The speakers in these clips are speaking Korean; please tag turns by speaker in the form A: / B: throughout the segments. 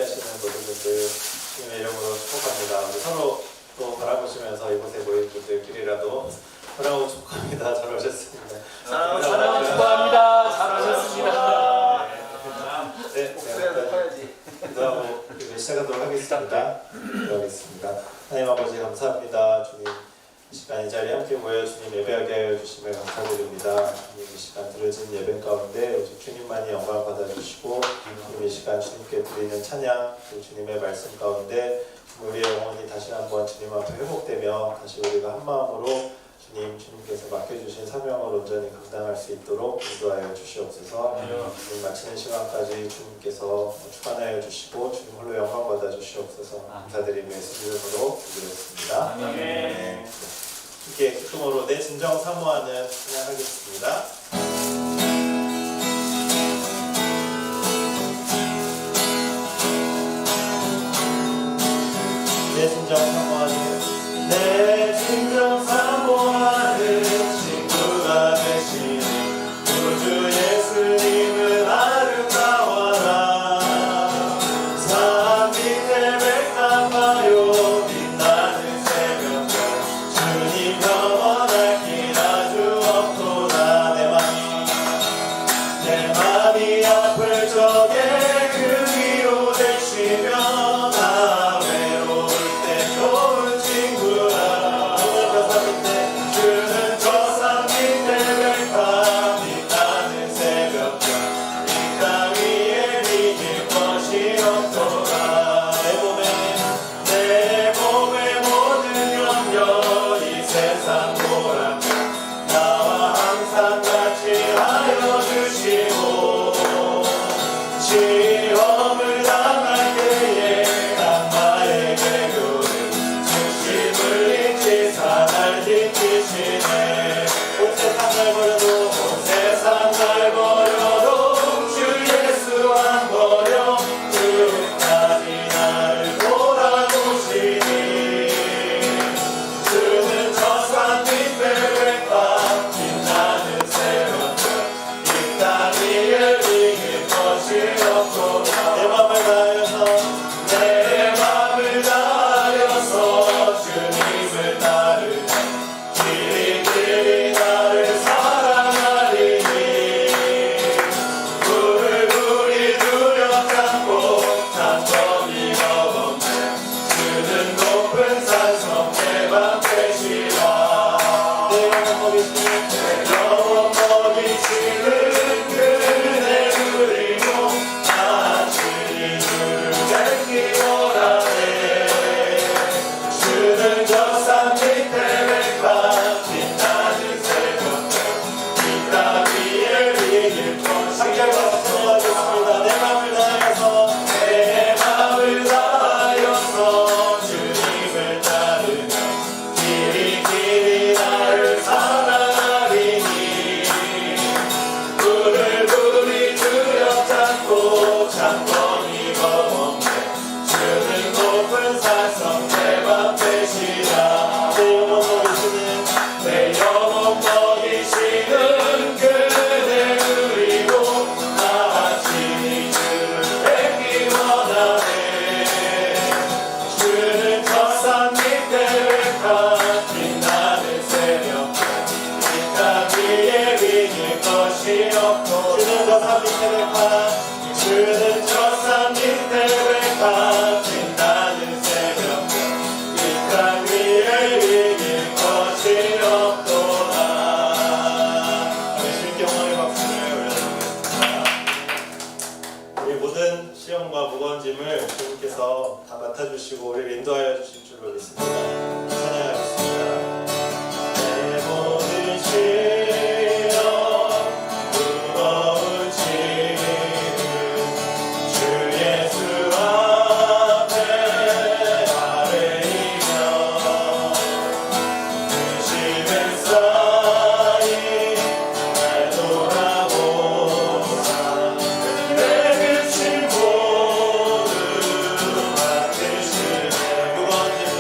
A: 예배하시는 모든 분들 주님의 이름으로 축복합니다. 우리 서로 또 바라보시면서 이곳에 모인 분들끼리라도 사랑하고 축복합니다. 잘 오셨습니다.
B: 사랑하고 축복합니다. 잘 오셨습니다.
A: 네, 기도하고 시작하도록 하겠습니다. 기도하겠습니다. 하나님 아버지 감사합니다. 주님 이 시간 이 자리에 함께 모여 주님 예배하게 하여 주심을 감사드립니다. 주님 이 시간 드려진 예배 가운데 오직 주님만이 영광 받아주시고 주님 이 시간 주님께 드리는 찬양 또 주님의 말씀 가운데 우리의 영혼이 다시 한번 주님 앞에 회복되며 다시 우리가 한 마음으로 주님께서 맡겨주신 사명을 온전히 감당할 수 있도록 인도하여 주시옵소서. 주님 마치는 시간까지 주님께서 주관하여 주시고 주님 홀로 영광 받아 주시옵소서. 감사드리며 예수 이름으로 기도했습니다. 네. 함께 기쁨으로 내 진정 사모하는 찬양하겠습니다. 내 진정 사모하는 내 진정 사모하는 친구가 되시는 구주 예수님은 아름다워라. 산 밑에 백합화요 빛나는 새벽별 주님 영원할 길 아주 없도다. 내 맘이 아플 적에 그 위로 되시며 시험을 당할 때에 악마의 괴교를 중심을 잃지 산을 지키시네. 온 세상 날 버려도 온 세상 날 버려도 주 예수 안 버려 끝까지 나를 돌아보시니. 주는 저 산 밑에 백합 빛나는 새벽별 이 땅 위에 이길 것이 내 맘을 다하여서 주님을 따르네. 길이 나를 사랑하리니. 불이 두렵지 장점이가 없네. 주는 높은 산성 내 맘 되시라. 내 영혼 먹이시는 그대 그리고 주는 저 산 밑에 백합 빛나는 새벽별 이 땅 위에 이길 것이 없어. 내 맘을 다하여서 주님을 따르며 길이 나를 사랑하리니. 불이 두렵지 않고 장점이 없네. 주는 높은 산성 내 맘 되시라. 내 영혼 먹이시는 그대 그리고 나아지니 주를 뵙기 원하네. 주는 저 산 밑에 백합 빛나는 새벽별 이 땅 위에 이길 것이 없고. 주는 저 산 밑에 백합 주는 저 산 밑에 백합 빛나는 새벽별 이 땅 위에 이길 것이 없도다. 주님께 영광의 박수를 올려드리겠습니다. 우리 모든 시험과 무거운 짐을 주님께서 다 맡아주시고 우리를 인도하여 주실 줄로 믿습니다. 찬양하겠습니다. 내 모든 시험 무거운 짐을 주 예수 앞에 아뢰이며 그 심을 쌓이 날 돌아보사 내 근심 모두 맡으시네. 무거운 짐을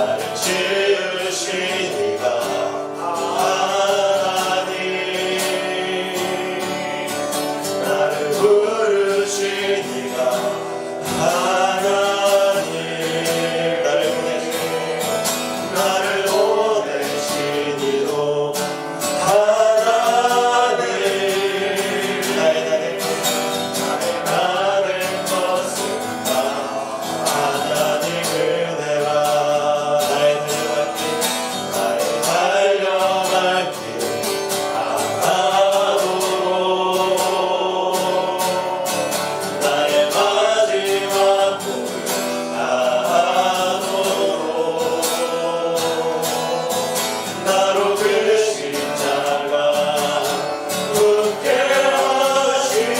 A: 나를 지으시니가 하나님 나를 부르시니가 하나님 나를 보내시니도 하나님 나의 것은 다 하나님 은혜라 나의 달려갈 길 나의 마지막 꿈을 다하도록 나로 그 십자가 굳게 하시니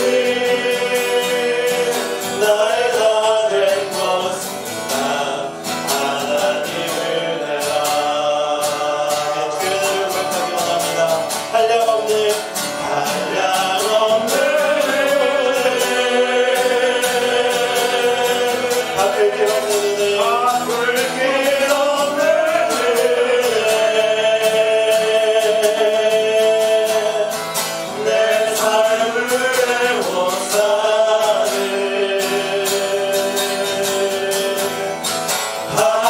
A: 나의 다 된 것은 다 하나님 은혜라 주의 은혜를 고백하기 원합니다. 한량없는 바꿀 길 없는 은혜 내 삶을 애워싸는 하나님의 은혜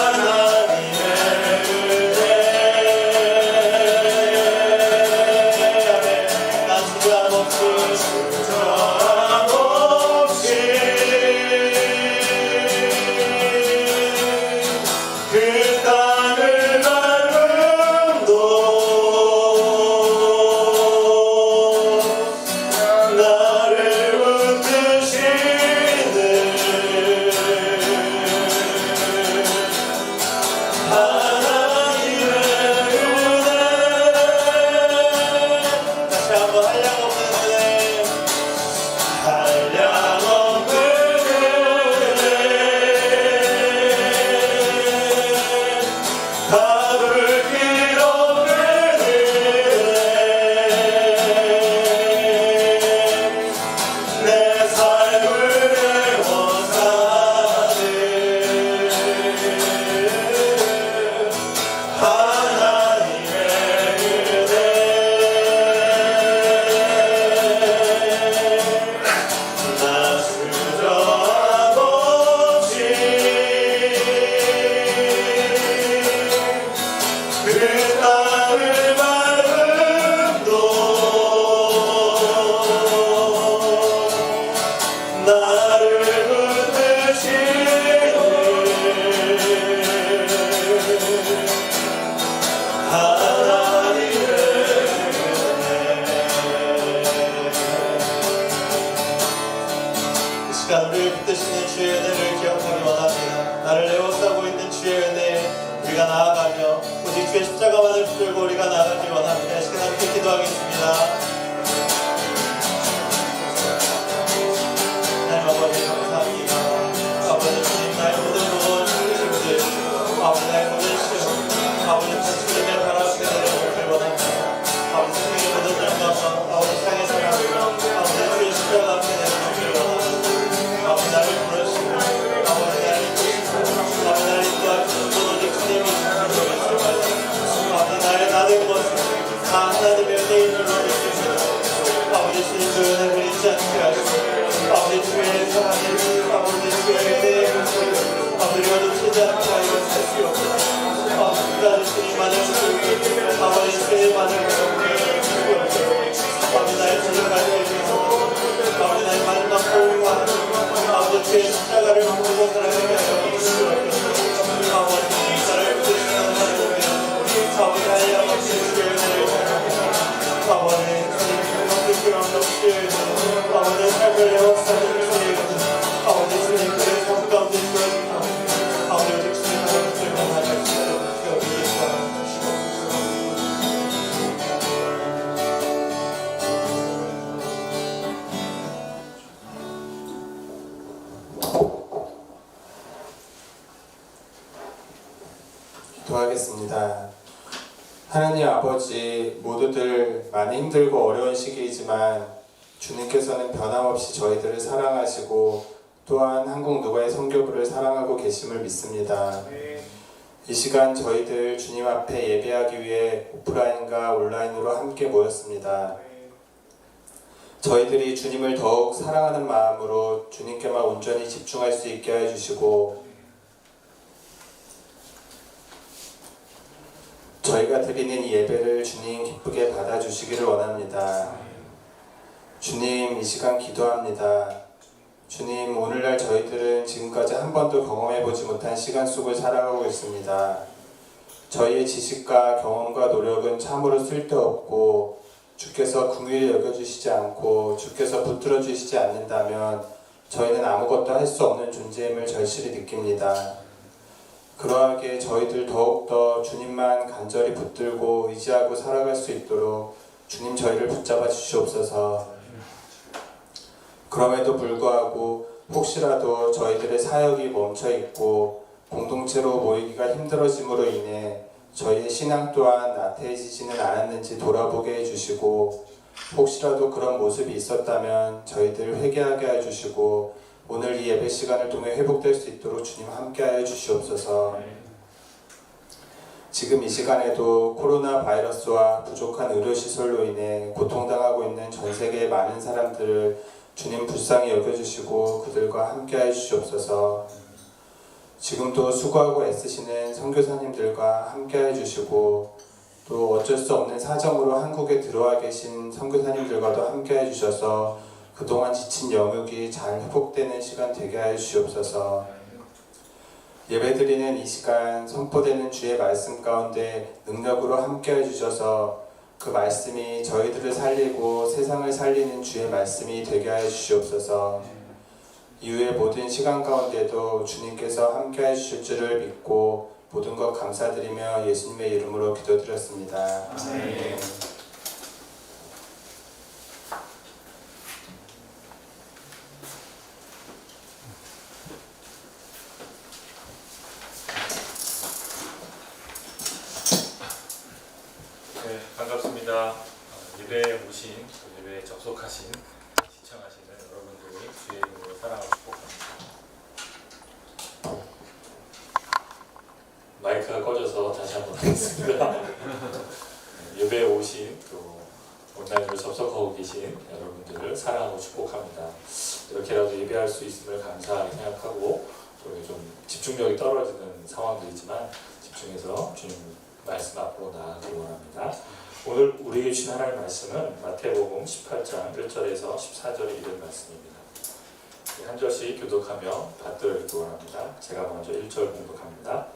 A: 난 주저함없이 그 땅을 밟음도 나를 붙드시는 하나님의 은혜 다시 한번 한량없는 은혜 한량없는 은혜 바꿀 길 없는 은혜 내 삶을 애워싸는 하나님의 은혜 나 주저함없이 그 땅을 밟음도 나를 붙드시는 하나님의 이 시간 우리를 붙드시는 주의 은혜를 기억하기 원합니다. 나를 에워싸고 있는 주의 은혜에 우리가 나아가며 오직 주의 십자가만을 붙들고 우리가 나아가길 원합니다. 이 시간 함께 기도하겠습니다. 하나님 아버지 감사합니다. 아버지 주님 나의 모든 무거운 힘들 아버지 나의 모든 시험 아버지 주님의 발 앞에 내려놓길 원합니다. 아버지 세상의 모든 영광과 아버지 땅의 사랑 아버지 주의 십자가 앞에 내려놓길 원합니다. 아버지 나를 부르시고 아버지 나를 이끄시고 아버지 나를 인도하시고 오직 주님이 주시옵소서. 아버지 나의 나된 것은 다 하나님의 은혜인 줄로 믿습니다. 아버지 주님 그 은혜를 잊지 않게 하시고 아버지 주의 사랑을 아버지 주의 은혜의 목소리 아버지가 놓치지 않게 하여 주시옵소서. 아버지 주님만을 부르고 아버지 주님만을 부르고 아버지 나의 주님만을 위해서 아버지 나의 마지막 호흡과 아버지 주의 십자가를 보고 살아가게 하여 주시옵소서. 아버지 나를 부르시는 하나님의 아버지 나의 아버지 주의 은혜를 아버지 주님 필요 없는 주의 은혜 아버지 삶을 애워싸는 주의 은혜 아버지 주님 그의 삶 가운데 주어진 아버지 오직 주님 하나님을 만나게 하시도록 주옵소서. 기도하겠습니다. 하나님 아버지, 모두들 많이 힘들고 어려운 시기이지만 주님께서는 변함없이 저희들을 사랑하시고 또한 한국 누가의 선교부를 사랑하고 계심을 믿습니다. 이 시간 저희들 주님 앞에 예배하기 위해 오프라인과 온라인으로 함께 모였습니다. 저희들이 주님을 더욱 사랑하는 마음으로 주님께만 온전히 집중할 수 있게 해주시고, 저희가 드리는 이 예배를 주님 기쁘게 받아주시기를 원합니다. 주님, 이 시간 기도합니다. 주님, 오늘날 저희들은 지금까지 한 번도 경험해보지 못한 시간 속을 살아가고 있습니다. 저희의 지식과 경험과 노력은 참으로 쓸데없고, 주께서 긍휼히 여겨주시지 않고 주께서 붙들어 주시지 않는다면 저희는 아무것도 할 수 없는 존재임을 절실히 느낍니다. 그러하기에 저희들 더욱더 주님만 간절히 붙들고 의지하고 살아갈 수 있도록 주님 저희를 붙잡아 주시옵소서. 그럼에도 불구하고 혹시라도 저희들의 사역이 멈춰있고 공동체로 모이기가 힘들어짐으로 인해 저희의 신앙 또한 나태해지지는 않았는지 돌아보게 해주시고, 혹시라도 그런 모습이 있었다면 저희들 회개하게 해주시고 오늘 이 예배 시간을 통해 회복될 수 있도록 주님 함께하여 주시옵소서. 지금 이 시간에도 코로나 바이러스와 부족한 의료시설로 인해 고통당하고 있는 전 세계의 많은 사람들을 주님 불쌍히 여겨주시고 그들과 함께하여 주시옵소서. 지금도 수고하고 애쓰시는 선교사님들과 함께해 주시고, 또 어쩔 수 없는 사정으로 한국에 들어와 계신 선교사님들과도 함께해 주셔서 그동안 지친 영육이 잘 회복되는 시간 되게 하여 주시옵소서. 예배드리는 이 시간 선포되는 주의 말씀 가운데 능력으로 함께해 주셔서 그 말씀이 저희들을 살리고 세상을 살리는 주의 말씀이 되게 하여 주시옵소서. 이후의 모든 시간 가운데도 주님께서 함께 해주실 줄을 믿고 모든 것 감사드리며 예수님의 이름으로 기도드렸습니다. 아멘.
B: 네, 반갑습니다. 예배에 오신, 예배에 접속하신, 시청하시는 여러분들이 주의 이름으로 사랑하고 축복합니다. 마이크가 꺼져서 다시 한번 하겠습니다. 예배에 오신, 또 온라인으로 접속하고 계신 여러분들을 사랑하고 축복합니다. 이렇게라도 예배할 수 있음을 감사하게 생각하고, 또 좀 집중력이 떨어지는 상황들이지만 집중해서 주님 말씀 앞으로 나아가기 원합니다. 오늘 우리에게 주신 하나님의 말씀은 마태복음 18장 1절에서 14절에 이른 말씀입니다. 한 절씩 교독하며 받들기 원합니다. 제가 먼저 1절 공독합니다.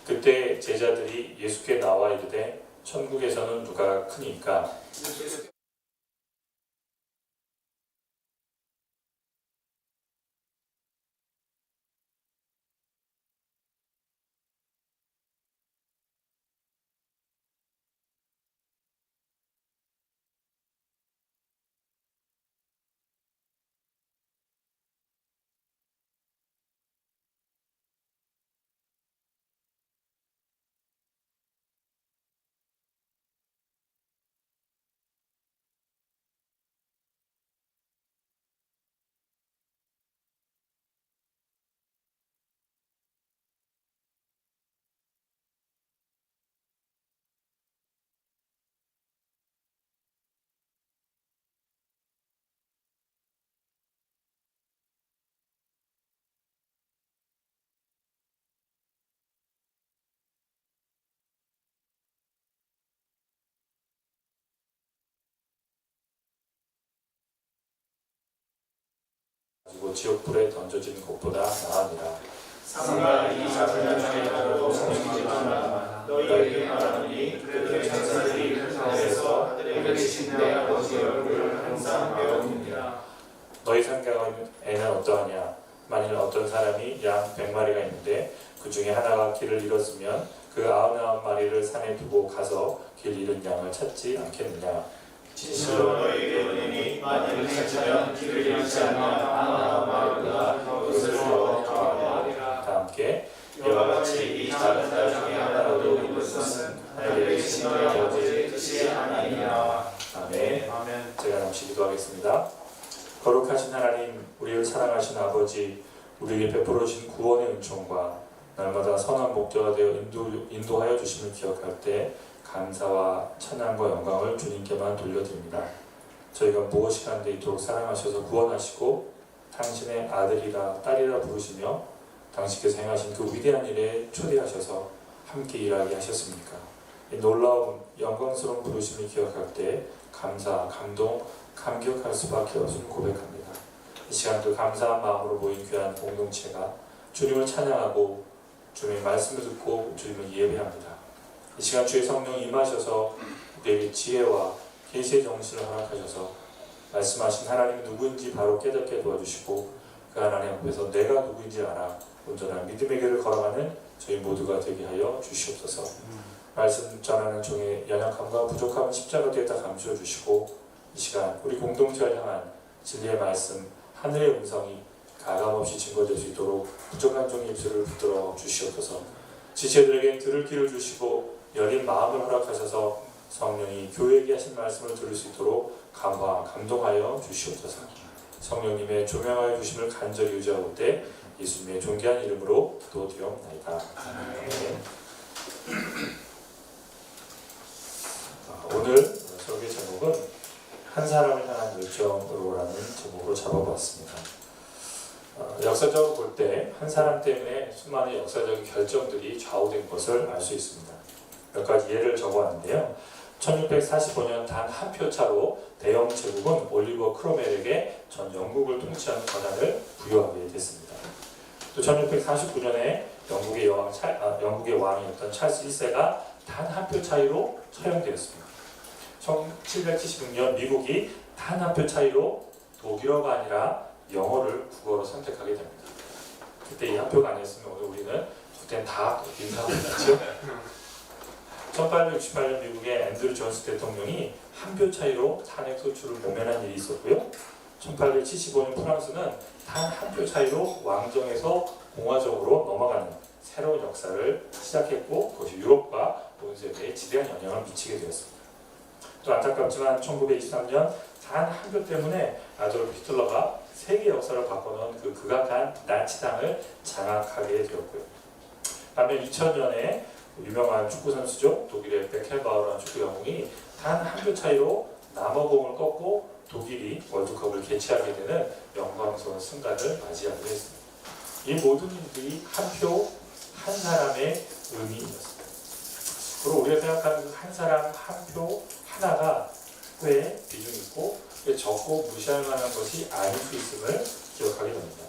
B: 그때 제자들이 예수께 나와 이르되 천국에서는 누가 크니까? 그리고 지옥불에 던져지는 것보다 나으니라.
C: 상과 이 작은 양식이라도 섬기지 말라. 너희에게 말하노니 그들의 천사들이 하늘에서 하늘에 계신 내 아버지의 얼굴을 항상 배웁니다.
B: 너희 생각에는 어떠하냐? 만일 어떤 사람이 양 100마리가 있는데 그 중에 하나가 길을 잃었으면 그 99마리를 산에 두고 가서 길 잃은 양을 찾지 않겠느냐?
C: 진실로 너희에게 이르노니 만일 찾으면 길을 잃지 않으면 99마리보다 그것을 얻으리라.
B: 다 함께
C: 이와 같이 이 작은 자 중에 하나라도 잃는 것은 하늘에 계신 너희 아버지의 뜻이 아니니라.
B: 아멘. 제가 잠시 기도하겠습니다. 거룩하신 하나님, 우리를 사랑하신 아버지, 우리에게 베풀어 주신 구원의 은총과 날마다 선한 목자가 되어 인도하여 주심을 기억할 때 감사와 찬양과 영광을 주님께만 돌려드립니다. 저희가 무엇이 한데 이토록 사랑하셔서 구원하시고 당신의 아들이라 딸이라 부르시며 당신께서 행하신 그 위대한 일에 초대하셔서 함께 일하게 하셨습니까? 이 놀라운 영광스러운 부르심을 기억할 때 감사, 감동, 감격할 수밖에 없음을 고백합니다. 이 시간도 감사한 마음으로 모인 귀한 공동체가 주님을 찬양하고 주님의 말씀을 듣고 주님을 예배합니다. 이 시간 주의 성령 임하셔서 우리에게 지혜와 계시의 정신을 허락하셔서 말씀하신 하나님이 누구인지 바로 깨닫게 도와주시고 그 하나님 앞에서 내가 누구인지 알아 온전한 믿음의 길을 걸어가는 저희 모두가 되게 하여 주시옵소서. 말씀 전하는 종의 연약함과 부족함은 십자가 뒤에다 감추어 주시고 이 시간 우리 공동체를 향한 진리의 말씀 하늘의 음성이 가감없이 증거될 수 있도록 부족한 종의 입술을 붙들어 주시옵소서. 지체들에게 들을 귀를 주시고 열린 마음을 허락하셔서 성령이 교회에게 하신 말씀을 들을 수 있도록 감화, 감동하여 주시옵소서. 성령님의 조명하여 주심을 간절히 의지하올 때 예수님의 존귀한 이름으로 기도드리옵나이다. 오늘 설교 제목은 한 사람을 향한 열정으로라는 제목으로 잡아봤습니다. 역사적으로 볼 때 한 사람 때문에 수많은 역사적인 결정들이 좌우된 것을 알 수 있습니다. 몇 가지 예를 적어왔는데요. 1645년 단 한 표 차로 대영 제국은 올리버 크로멜에게 전 영국을 통치하는 권한을 부여하게 됐습니다. 또 1649년에 영국의 왕이었던 찰스 1세가 단 한 표 차이로 처형되었습니다. 1776년 미국이 단 한 표 차이로 독일어가 아니라 영어를 국어로 선택하게 됩니다. 그때 이 한 표가 아니었으면 오늘 우리는 그땐 다 인사하고 있죠. 1868년 미국의 앤드류 존스 대통령이 한 표 차이로 탄핵 소추를 모면한 일이 있었고요. 1875년 프랑스는 단 한 표 차이로 왕정에서 공화정으로 넘어가는 새로운 역사를 시작했고 그것이 유럽과 온 세계에 지대한 영향을 미치게 되었습니다. 또 안타깝지만 1923년 단 한 표 때문에 아돌프 히틀러가 세계 역사를 바꿔놓은 그 극악한 나치당을 장악하게 되었고요. 반면 2000년에 유명한 축구 선수죠. 독일의 베켄바우라는 축구 영웅이 단 한 표 차이로 남아공을 꺾고 독일이 월드컵을 개최하게 되는 영광스러운 순간을 맞이하게 했습니다. 이 모든 일들이 한 표, 한 사람의 의미였습니다. 그리고 우리가 생각하는 그 한 사람, 한 표 하나가 왜 비중이 있고 왜 적고 무시할 만한 것이 아닐 수 있음을 기억하게 됩니다.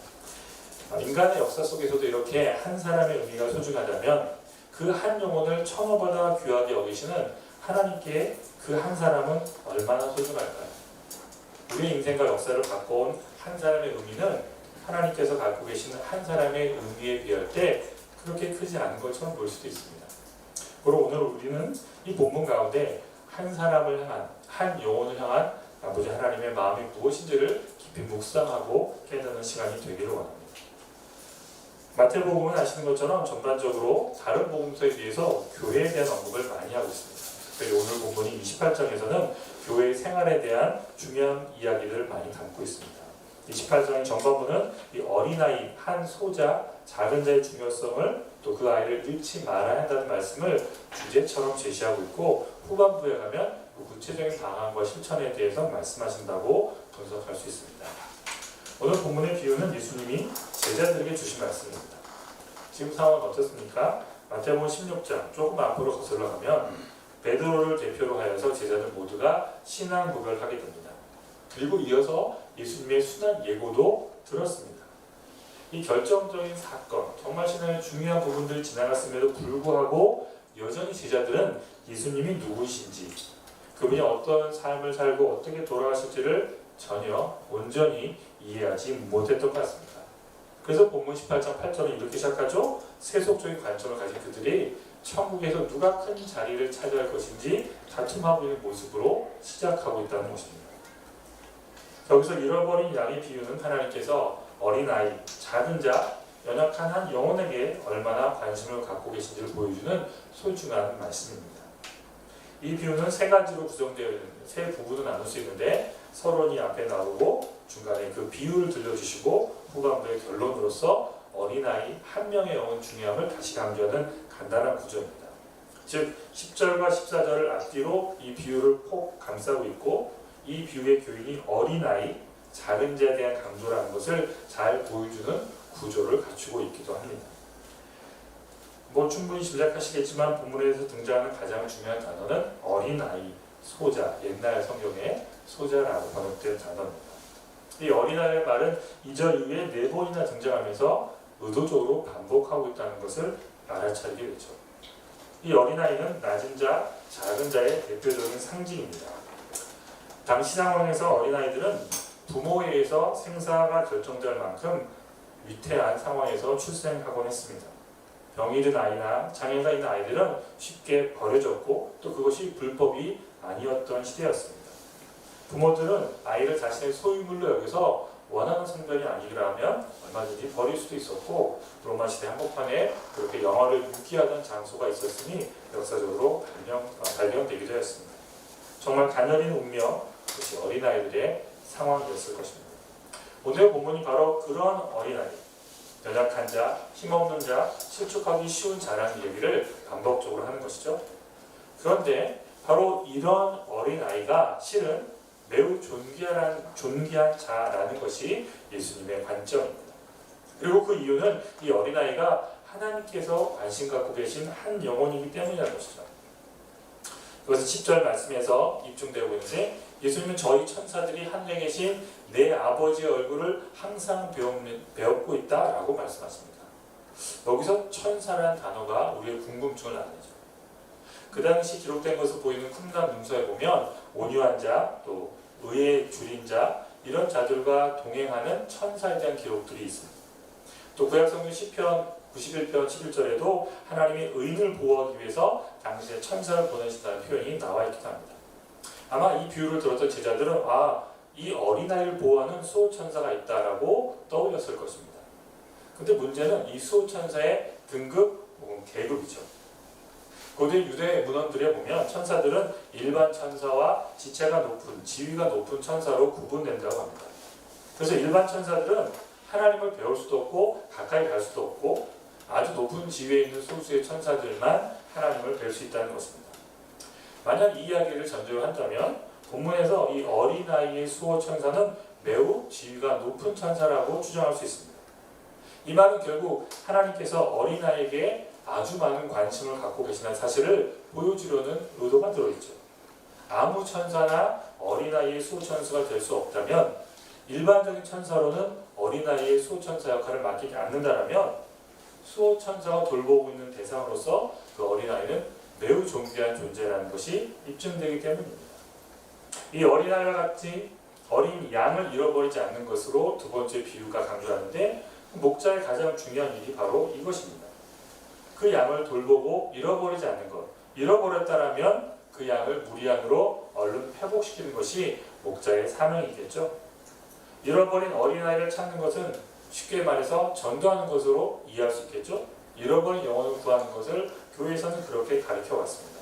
B: 인간의 역사 속에서도 이렇게 한 사람의 의미가 소중하다면 그 한 영혼을 천어보다 귀하게 여기시는 하나님께 그 한 사람은 얼마나 소중할까요? 우리의 인생과 역사를 바꿔온 한 사람의 의미는 하나님께서 갖고 계시는 한 사람의 의미에 비할 때 그렇게 크지 않은 것처럼 보일 수도 있습니다. 그리고 오늘 우리는 이 본문 가운데 한 사람을 향한, 한 영혼을 향한 아버지 하나님의 마음이 무엇인지를 깊이 묵상하고 깨닫는 시간이 되기를 원합니다. 마태복음은 아시는 것처럼 전반적으로 다른 복음서에 비해서 교회에 대한 언급을 많이 하고 있습니다. 특별히 오늘 본문인 28장에서는 교회의 생활에 대한 중요한 이야기들을 많이 담고 있습니다. 28장의 전반부는 이 어린아이, 한 소자, 작은 자의 중요성을 또 그 아이를 잃지 말아야 한다는 말씀을 주제처럼 제시하고 있고 후반부에 가면 그 구체적인 방안과 실천에 대해서 말씀하신다고 분석할 수 있습니다. 오늘 본문의 비유는 예수님이 제자들에게 주신 말씀입니다. 지금 상황은 어떻습니까? 마태복음 16장 조금 앞으로 거슬러 가면 베드로를 대표로 하여서 제자들 모두가 신앙 고백을 하게 됩니다. 그리고 이어서 예수님의 순한 예고도 들었습니다. 이 결정적인 사건, 정말 신앙의 중요한 부분들이 지나갔음에도 불구하고 여전히 제자들은 예수님이 누구신지, 그분이 어떤 삶을 살고 어떻게 돌아가실지를 전혀 온전히 이해하지 못했던 것 같습니다. 그래서 본문 18장 8절은 이렇게 시작하죠. 세속적인 관점을 가진 그들이 천국에서 누가 큰 자리를 차지할 것인지 다툼하고 있는 모습으로 시작하고 있다는 것입니다. 여기서 잃어버린 양의 비유는 하나님께서 어린아이, 작은 자, 연약한 한 영혼에게 얼마나 관심을 갖고 계신지를 보여주는 소중한 말씀입니다. 이 비유는 세 가지로 구성되어 있는 세 부분으로 나눌 수 있는데 서론이 앞에 나오고 중간에 그 비유를 들려주시고 후반부의 결론으로서 어린아이 한 명의 영혼 중요함을 다시 강조하는 간단한 구조입니다. 즉 10절과 14절을 앞뒤로 이 비유를 폭 감싸고 있고 이 비유의 교인이 어린아이, 작은 자에 대한 강조라는 것을 잘 보여주는 구조를 갖추고 있기도 합니다. 충분히 짐작하시겠지만 본문에서 등장하는 가장 중요한 단어는 어린아이, 소자, 옛날 성경의 소자라고 번역된 단어입니다. 이 어린아이의 말은 2절 이후에 4번이나 등장하면서 의도적으로 반복하고 있다는 것을 알아차리게 되죠. 이 어린아이는 낮은 자, 작은 자의 대표적인 상징입니다. 당시 상황에서 어린아이들은 부모에 의해서 생사가 결정될 만큼 위태한 상황에서 출생하곤 했습니다. 병이 든 아이나 장애가 있는 아이들은 쉽게 버려졌고 또 그것이 불법이 아니었던 시대였습니다. 부모들은 아이를 자신의 소유물로 여기서 원하는 성별이 아니라면 얼마든지 버릴 수도 있었고 로마 시대 한복판에 그렇게 영화를 묵기하던 장소가 있었으니 역사적으로 발견되기도 했습니다. 정말 가녀린 운명, 그것이 어린아이들의 상황이었을 것입니다. 오늘 본문이 바로 그런 어린아이, 연약한 자, 힘없는 자, 실족하기 쉬운 자라는 얘기를 반복적으로 하는 것이죠. 그런데 바로 이런 어린아이가 실은 매우 존귀한 자라는 것이 예수님의 관점입니다. 그리고 그 이유는 이 어린아이가 하나님께서 관심 갖고 계신 한 영혼이기 때문이라는 것이죠. 그것은 10절 말씀에서 입증되고 있는데 예수님은 저희 천사들이 하늘에 계신 내 아버지의 얼굴을 항상 배웠고 있다라고 말씀하십니다. 여기서 천사라는 단어가 우리의 궁금증을 나타내죠. 그 당시 기록된 것을 보이는 쿰란 문서에 보면 온유한 자, 또 의에 줄인 자 이런 자들과 동행하는 천사에 대한 기록들이 있습니다. 또 구약성경 시편 91편 11절에도 하나님이 의인을 보호하기 위해서 당시에 천사를 보내신다는 표현이 나와 있기도 합니다. 아마 이 비유를 들었던 제자들은 이 어린아이를 보호하는 수호천사가 있다라고 떠올렸을 것입니다. 근데 문제는 이 수호천사의 등급 혹은 계급이죠. 고대 유대 문헌들에 보면 천사들은 일반 천사와 지체가 높은, 지위가 높은 천사로 구분된다고 합니다. 그래서 일반 천사들은 하나님을 배울 수도 없고 가까이 갈 수도 없고 아주 높은 지위에 있는 소수의 천사들만 하나님을 뵐 수 있다는 것입니다. 만약 이 이야기를 전제로 한다면 본문에서 이 어린아이의 수호 천사는 매우 지위가 높은 천사라고 추정할 수 있습니다. 이 말은 결국 하나님께서 어린아이에게 아주 많은 관심을 갖고 계시다는 사실을 보여주려는 의도가 들어있죠. 아무 천사나 어린아이의 수호천사가 될 수 없다면 일반적인 천사로는 어린아이의 수호천사 역할을 맡기지 않는다면 수호천사가 돌보고 있는 대상으로서 그 어린아이는 매우 존귀한 존재라는 것이 입증되기 때문입니다. 이 어린아이와 같이 어린 양을 잃어버리지 않는 것으로 두 번째 비유가 강조하는데 목자의 가장 중요한 일이 바로 이것입니다. 그 양을 돌보고 잃어버리지 않는 것. 잃어버렸다면 그 양을 무리양으로 얼른 회복시키는 것이 목자의 사명이겠죠. 잃어버린 어린아이를 찾는 것은 쉽게 말해서 전도하는 것으로 이해할 수 있겠죠. 잃어버린 영혼을 구하는 것을 교회에서는 그렇게 가르쳐 왔습니다.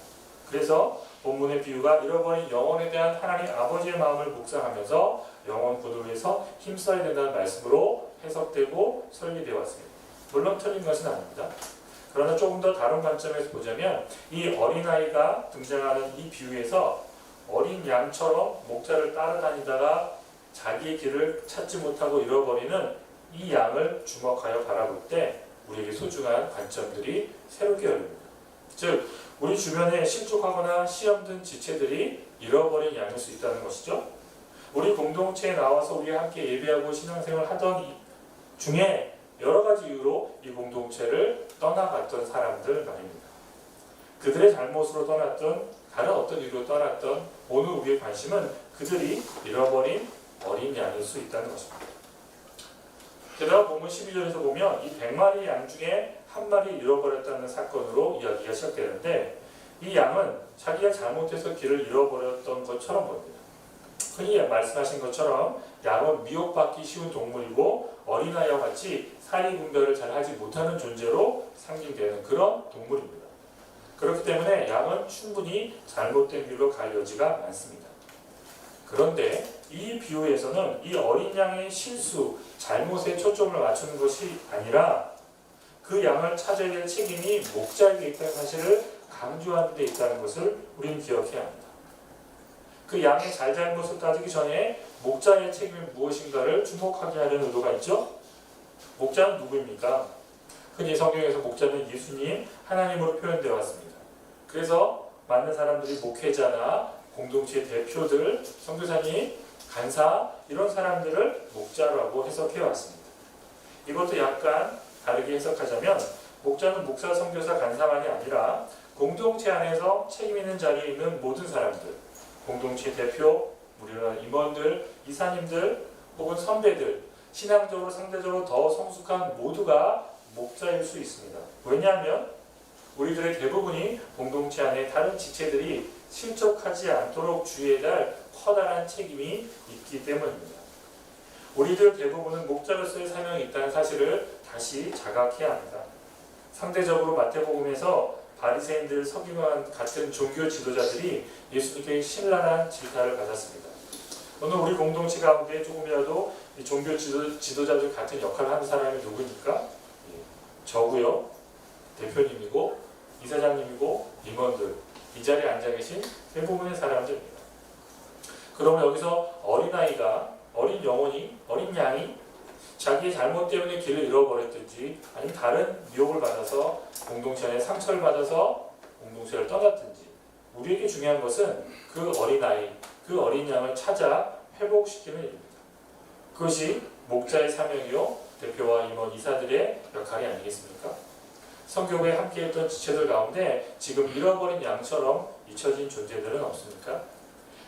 B: 그래서 본문의 비유가 잃어버린 영혼에 대한 하나님 아버지의 마음을 묵상하면서 영혼 구원을 위해서 힘써야 된다는 말씀으로 해석되고 설계되어 왔습니다. 물론 틀린 것은 아닙니다. 그러나 조금 더 다른 관점에서 보자면 이 어린아이가 등장하는 이 비유에서 어린 양처럼 목자를 따라다니다가 자기의 길을 찾지 못하고 잃어버리는 이 양을 주목하여 바라볼 때 우리에게 소중한 관점들이 새롭게 열립니다. 즉 우리 주변에 실족하거나 시험든 지체들이 잃어버린 양일 수 있다는 것이죠. 우리 공동체에 나와서 우리가 함께 예배하고 신앙생활을 하던 중에 여러 가지 이유로 이 공동체를 떠나갔던 사람들 말입니다. 그들의 잘못으로 떠났던 다른 어떤 이유로 떠났던 오늘 우리의 관심은 그들이 잃어버린 어린 양일 수 있다는 것입니다. 게다가 본문 12절에서 보면 이 100마리 양 중에 한 마리 잃어버렸다는 사건으로 이야기가 시작되는데 이 양은 자기가 잘못해서 길을 잃어버렸던 것처럼 보입니다. 흔히 말씀하신 것처럼 양은 미혹받기 쉬운 동물이고 어린아이와 같이 사리 분별을 잘 하지 못하는 존재로 상징되는 그런 동물입니다. 그렇기 때문에 양은 충분히 잘못된 길로 갈 여지가 많습니다. 그런데 이 비유에서는 이 어린 양의 실수, 잘못에 초점을 맞추는 것이 아니라 그 양을 찾아야 될 책임이 목자에게 있다는 사실을 강조하는 데 있다는 것을 우리는 기억해야 합니다. 그 양의 잘잘못을 따지기 전에 목자의 책임이 무엇인가를 주목하게 하려는 의도가 있죠. 목자는 누구입니까? 흔히 성경에서 목자는 예수님, 하나님으로 표현되어 왔습니다. 그래서 많은 사람들이 목회자나 공동체 대표들, 선교사님, 간사 이런 사람들을 목자라고 해석해 왔습니다. 이것도 약간 다르게 해석하자면 목자는 목사, 선교사, 간사만이 아니라 공동체 안에서 책임 있는 자리에 있는 모든 사람들, 공동체 대표, 우리나라 임원들, 이사님들 혹은 선배들, 신앙적으로 상대적으로 더 성숙한 모두가 목자일 수 있습니다. 왜냐하면 우리들의 대부분이 공동체 안에 다른 지체들이 실족하지 않도록 주의해야 할 커다란 책임이 있기 때문입니다. 우리들 대부분은 목자로서의 사명이 있다는 사실을 다시 자각해야 합니다. 상대적으로 마태복음에서 바리새인들, 서기관 같은 종교 지도자들이 예수님께 신랄한 질타를 받았습니다. 오늘 우리 공동체 가운데 조금이라도 이 종교 지도자들 같은 역할을 하는 사람이 누구입니까? 저고요, 대표님이고, 이사장님이고, 임원들, 이 자리에 앉아 계신 대부분의 사람들입니다. 그러면 여기서 어린아이가, 어린 영혼이, 어린 양이 자기의 잘못 때문에 길을 잃어버렸든지 아니면 다른 미혹을 받아서 공동체 안에 상처를 받아서 공동체를 떠났든지 우리에게 중요한 것은 그 어린아이, 그 어린 양을 찾아 회복시키는 일입니다. 그것이 목자의 사명이요 대표와 임원, 이사들의 역할이 아니겠습니까? 성교회에 함께했던 지체들 가운데 지금 잃어버린 양처럼 잊혀진 존재들은 없습니까?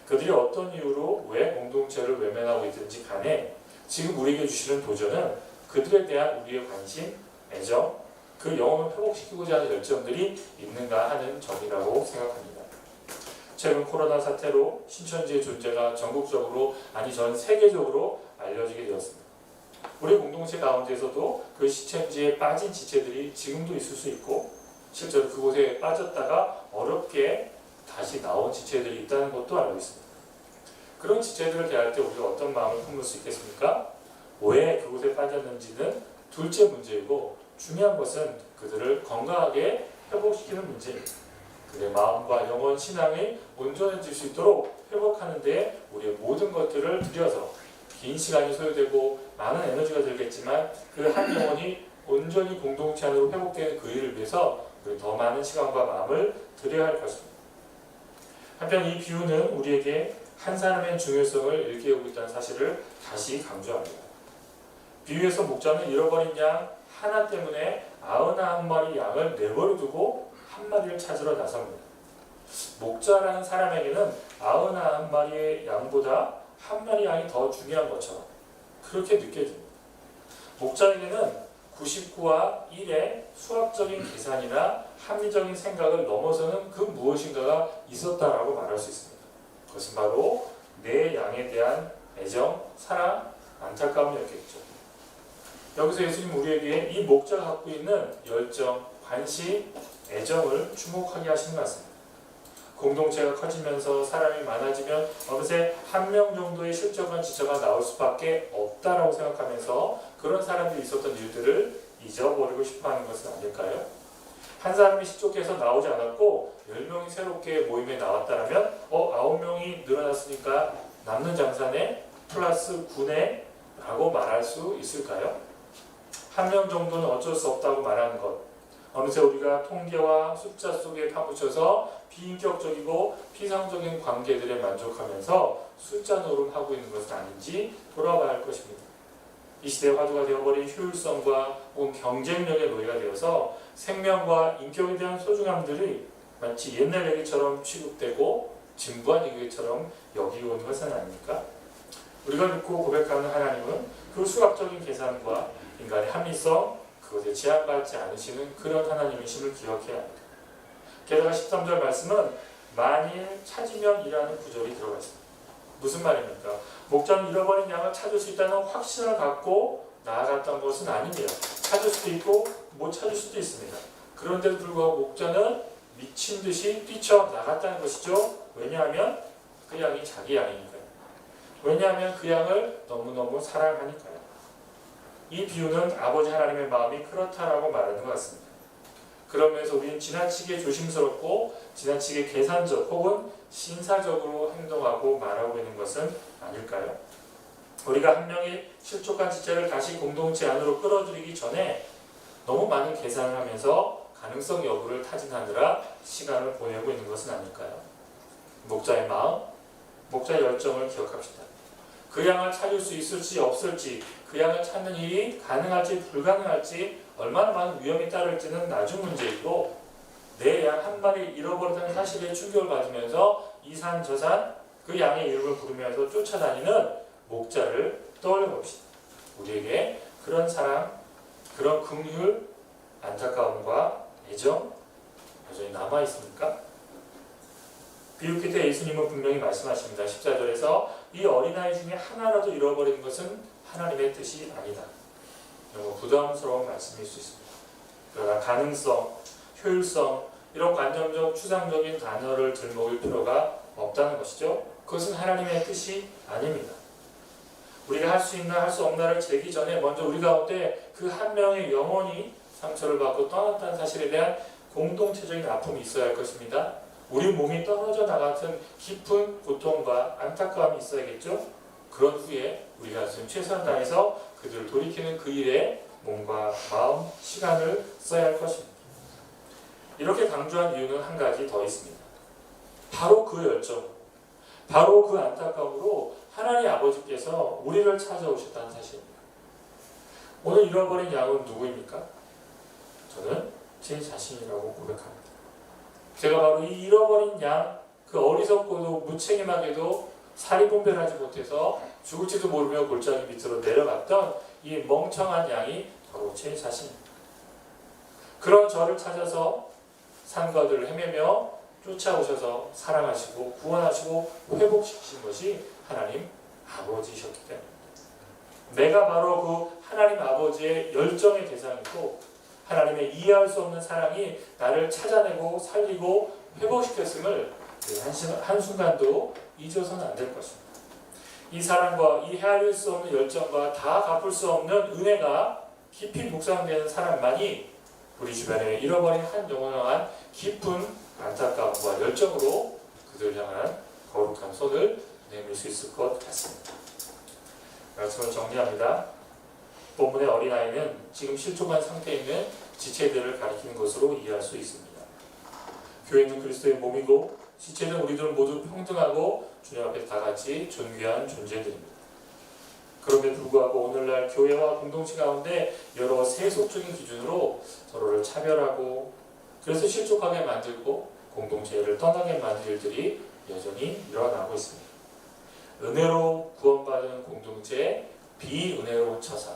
B: 그들이 어떤 이유로 왜 공동체를 외면하고 있든지 간에 지금 우리에게 주시는 도전은 그들에 대한 우리의 관심, 애정, 그 영혼을 회복시키고자 하는 열정들이 있는가 하는 점이라고 생각합니다. 최근 코로나 사태로 신천지의 존재가 전국적으로, 아니 전 세계적으로 알려지게 되었습니다. 우리 공동체 가운데서도 그 신천지에 빠진 지체들이 지금도 있을 수 있고 실제로 그곳에 빠졌다가 어렵게 다시 나온 지체들이 있다는 것도 알고 있습니다. 그런 지체들을 대할 때 우리가 어떤 마음을 품을 수 있겠습니까? 왜 그곳에 빠졌는지는 둘째 문제이고 중요한 것은 그들을 건강하게 회복시키는 문제입니다. 그들의 마음과 영혼, 신앙이 온전해질 수 있도록 회복하는 데 우리의 모든 것들을 들여서 긴 시간이 소요되고 많은 에너지가 들겠지만 그 한 영혼이 온전히 공동체 안으로 회복되는 그 일을 위해서 우리 더 많은 시간과 마음을 들여야 할 것입니다. 한편 이 비유는 우리에게 한 사람의 중요성을 일깨우고 있다는 사실을 다시 강조합니다. 비유에서 목자는 잃어버린 양 하나 때문에 91마리 양을 내버려 두고 한 마리를 찾으러 나섭니다. 목자라는 사람에게는 91마리의 양보다 한 마리 양이 더 중요한 것처럼 그렇게 느껴집니다. 목자에게는 99와 1의 수학적인 계산이나 합리적인 생각을 넘어서는 그 무엇인가가 있었다라고 말할 수 있습니다. 그것은 바로 내 양에 대한 애정, 사랑, 안타까움이었겠죠. 여기서 예수님 우리에게 이 목자가 갖고 있는 열정, 관심, 애정을 주목하게 하시는 것 같습니다. 공동체가 커지면서 사람이 많아지면 어느새 한 명 정도의 실적한 지체가 나올 수밖에 없다라고 생각하면서 그런 사람들이 있었던 일들을 잊어버리고 싶어하는 것은 아닐까요? 한 사람이 실족해서 나오지 않았고 10명이 새롭게 모임에 나왔다면 9명이 늘어났으니까 남는 장사네 플러스 9네 라고 말할 수 있을까요? 한 명 정도는 어쩔 수 없다고 말하는 것, 어느새 우리가 통계와 숫자 속에 파묻혀서 비인격적이고 피상적인 관계들에 만족하면서 숫자 노름하고 있는 것은 아닌지 돌아봐야 할 것입니다. 이 시대의 화두가 되어버린 효율성과 혹은 경쟁력의 노예가 되어서 생명과 인격에 대한 소중함들이 마치 옛날 얘기처럼 취급되고 진부한 얘기처럼 여기고 있는 것은 아닙니까? 우리가 믿고 고백하는 하나님은 그 수학적인 계산과 인간의 합리성, 그것에 제한받지 않으시는 그런 하나님이심을 기억해야 합니다. 게다가 13절 말씀은 만일 찾으면 이라는 구절이 들어가 있습니다. 무슨 말입니까? 목자는 잃어버린 양을 찾을 수 있다는 확신을 갖고 나아갔던 것은 아닙니다. 찾을 수도 있고 못 찾을 수도 있습니다. 그런데도 불구하고 목자는 미친 듯이 뛰쳐나갔다는 것이죠. 왜냐하면 그 양이 자기 양이니까요. 왜냐하면 그 양을 너무너무 사랑하니까요. 이 비유는 아버지 하나님의 마음이 그렇다라고 말하는 것 같습니다. 그러면서 우리는 지나치게 조심스럽고 지나치게 계산적 혹은 신사적으로 행동하고 말하고 있는 것은 아닐까요? 우리가 한 명이 실족한 지체를 다시 공동체 안으로 끌어들이기 전에 너무 많은 계산을 하면서 가능성 여부를 타진하느라 시간을 보내고 있는 것은 아닐까요? 목자의 마음, 목자의 열정을 기억합시다. 그 양을 찾을 수 있을지 없을지, 그 양을 찾는 일이 가능할지 불가능할지, 얼마나 많은 위험이 따를지는 나중 문제이고, 내 양 한 마리 잃어버렸다는 사실에 충격을 받으면서 이 산 저 산 그 양의 이름을 부르면서 쫓아다니는 목자를 떠올려 봅시다. 우리에게 그런 사랑, 그런 긍휼, 안타까움과 애정 여전히 남아 있습니까? 비유 끝에 예수님은 분명히 말씀하십니다. 14절에서 이 어린아이 중에 하나라도 잃어버리는 것은 하나님의 뜻이 아니다. 너무 부담스러운 말씀일 수 있습니다. 그러나 가능성, 효율성, 이런 관념적, 추상적인 단어를 들먹일 필요가 없다는 것이죠. 그것은 하나님의 뜻이 아닙니다. 우리가 할 수 있나 할 수 없나를 재기 전에 먼저 우리 가운데 그 한 명의 영혼이 상처를 받고 떠났다는 사실에 대한 공동체적인 아픔이 있어야 할 것입니다. 우리 몸이 떨어져 나가는 깊은 고통과 안타까움이 있어야겠죠. 그런 후에 우리가 지금 최선을 다해서 그들을 돌이키는 그 일에 몸과 마음, 시간을 써야 할 것입니다. 이렇게 강조한 이유는 한 가지 더 있습니다. 바로 그 열정, 바로 그 안타까움으로 하나님 아버지께서 우리를 찾아오셨다는 사실입니다. 오늘 잃어버린 양은 누구입니까? 저는 제 자신이라고 고백합니다. 제가 바로 이 잃어버린 양, 그 어리석고도 무책임하게도 사리분별하지 못해서 죽을지도 모르며 골짜기 밑으로 내려갔던 이 멍청한 양이 바로 제 자신입니다. 그런 저를 찾아서 산과들을 헤매며 쫓아오셔서 사랑하시고 구원하시고 회복시키신 것이 하나님 아버지셨기 때문입니다. 내가 바로 그 하나님 아버지의 열정의 대상이고 하나님의 이해할 수 없는 사랑이 나를 찾아내고 살리고 회복시켰음을 한순간도 잊어서는 안 될 것입니다. 이 사랑과 이 헤아릴 수 없는 열정과 다 갚을 수 없는 은혜가 깊이 묵상되는 사람만이 우리 주변에 잃어버린 한 영혼을 향한 깊은 안타까움과 열정으로 그들을 향한 거룩한 손을 내밀 수 있을 것 같습니다. 말씀을 정리합니다. 본문의 어린아이는 지금 실족한 상태에 있는 지체들을 가리키는 것으로 이해할 수 있습니다. 교회는 그리스도의 몸이고 지체는 우리들 모두 평등하고 주님 앞에 다 같이 존귀한 존재들입니다. 그럼에도 불구하고 오늘날 교회와 공동체 가운데 여러 세속적인 기준으로 서로를 차별하고 그래서 실족하게 만들고 공동체를 떠나게 만들 일들이 여전히 일어나고 있습니다. 은혜로 구원받은 공동체, 비은혜로 처사.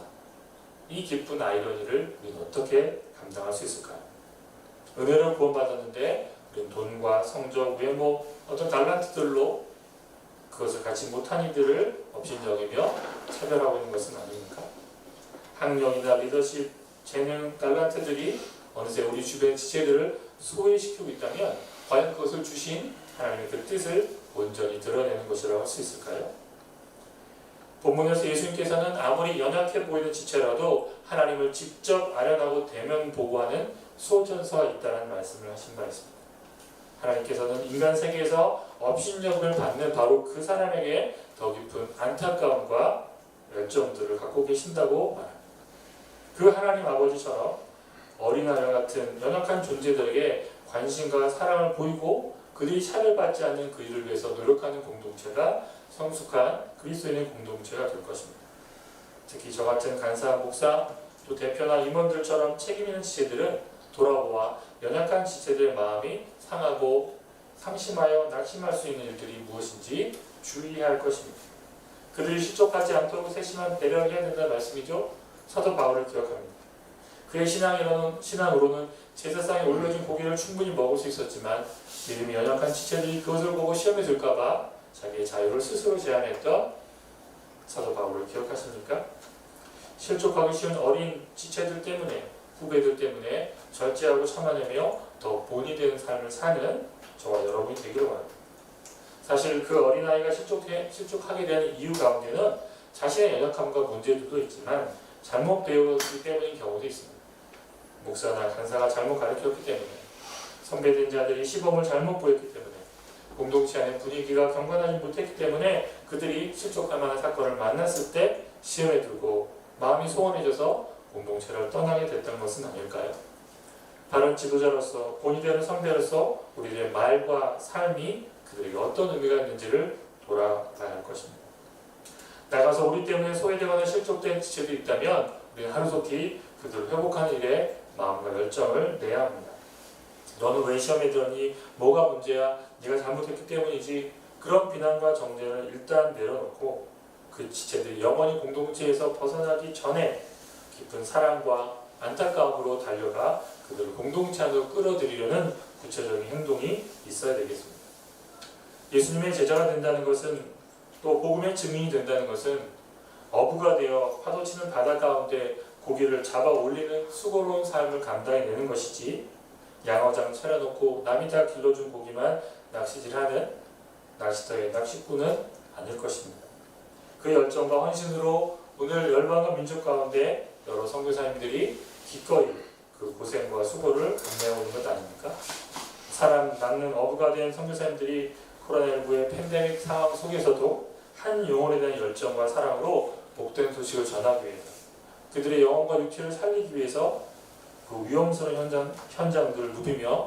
B: 이 깊은 아이러니를 우리는 어떻게 감당할 수 있을까요? 은혜로 구원받았는데 우리는 돈과 성적, 외모, 어떤 달란트들로 그것을 갖지 못한 이들을 업신여기며 차별하고 있는 것은 아닙니까? 학력이나 리더십, 재능, 달란트들이 어느새 우리 주변 지체들을 소외시키고 있다면 과연 그것을 주신 하나님의 그 뜻을 온전히 드러내는 것이라고 할 수 있을까요? 본문에서 예수님께서는 아무리 연약해 보이는 지체라도 하나님을 직접 아련하고 대면 보고하는 소전서가 있다는 말씀을 하신 바 있습니다. 하나님께서는 인간 세계에서 업신여김을 받는 바로 그 사람에게 더 깊은 안타까움과 열정들을 갖고 계신다고 말합니다. 그 하나님 아버지처럼 어린아이와 같은 연약한 존재들에게 관심과 사랑을 보이고 그들이 차별받지 않는 그 일을 위해서 노력하는 공동체가 성숙한 그리스도인의 공동체가 될 것입니다. 특히 저 같은 간사, 목사, 또 대표나 임원들처럼 책임 있는 지체들은 돌아보아 연약한 지체들의 마음이 상하고 상심하여 낙심할 수 있는 일들이 무엇인지 주의해야 할 것입니다. 그들이 실족하지 않도록 세심한 배려를 해야 된다는 말씀이죠. 사도 바울을 기억합니다. 그의 신앙으로는 제사상에 올려진 고기를 충분히 먹을 수 있었지만 믿음이 연약한 지체들이 그것을 보고 시험에 들까봐 자기의 자유를 스스로 제한했던 사도 바울을 기억하십니까? 실족하기 쉬운 어린 지체들 때문에 후배들 때문에 절제하고 참아내며 더 본이 되는 삶을 사는 저와 여러분이 되기를 바랍니다. 사실 그 어린아이가 실족하게 되는 이유 가운데는 자신의 연약함과 문제들도 있지만 잘못 배웠기 때문인 경우도 있습니다. 목사나 강사가 잘못 가르쳤기 때문에, 선배된 자들이 시범을 잘못 보였기 때문에, 공동체 안의 분위기가 경건하지 못했기 때문에 그들이 실족할 만한 사건을 만났을 때 시험에 들고 마음이 소원해져서 공동체를 떠나게 됐던 것은 아닐까요? 바른 지도자로서, 본이 되는 선배로서 우리들의 말과 삶이 그들에게 어떤 의미가 있는지를 돌아봐야 할 것입니다. 나가서 우리 때문에 소외되거나 실족된 지체들이 있다면 우리는 하루속히 그들을 회복하는 일에 마음과 열정을 내야 합니다. 너는 왜 시험에 들었니? 뭐가 문제야? 네가 잘못했기 때문이지. 그런 비난과 정죄를 일단 내려놓고 그 지체들이 영원히 공동체에서 벗어나기 전에 깊은 사랑과 안타까움으로 달려가 그들을 공동체 안으로 끌어들이려는 구체적인 행동이 있어야 되겠습니다. 예수님의 제자가 된다는 것은, 또 복음의 증인이 된다는 것은 어부가 되어 파도치는 바다 가운데 고기를 잡아 올리는 수고로운 삶을 감당해내는 것이지, 양어장 차려놓고 남이 다 길러준 고기만 낚시질하는 낚시터의 낚시꾼은 아닐 것입니다. 그 열정과 헌신으로 오늘 열방과 민족 가운데 여러 선교사님들이 기꺼이 그 고생과 수고를 감내하고 있는 것 아닙니까? 사람 낳는 어부가 된 선교사님들이 코로나19의 팬데믹 상황 속에서도 한 영혼에 대한 열정과 사랑으로 복된 소식을 전하기 위해서, 그들의 영혼과 육체를 살리기 위해서 그 위험스러운 현장들을 누비며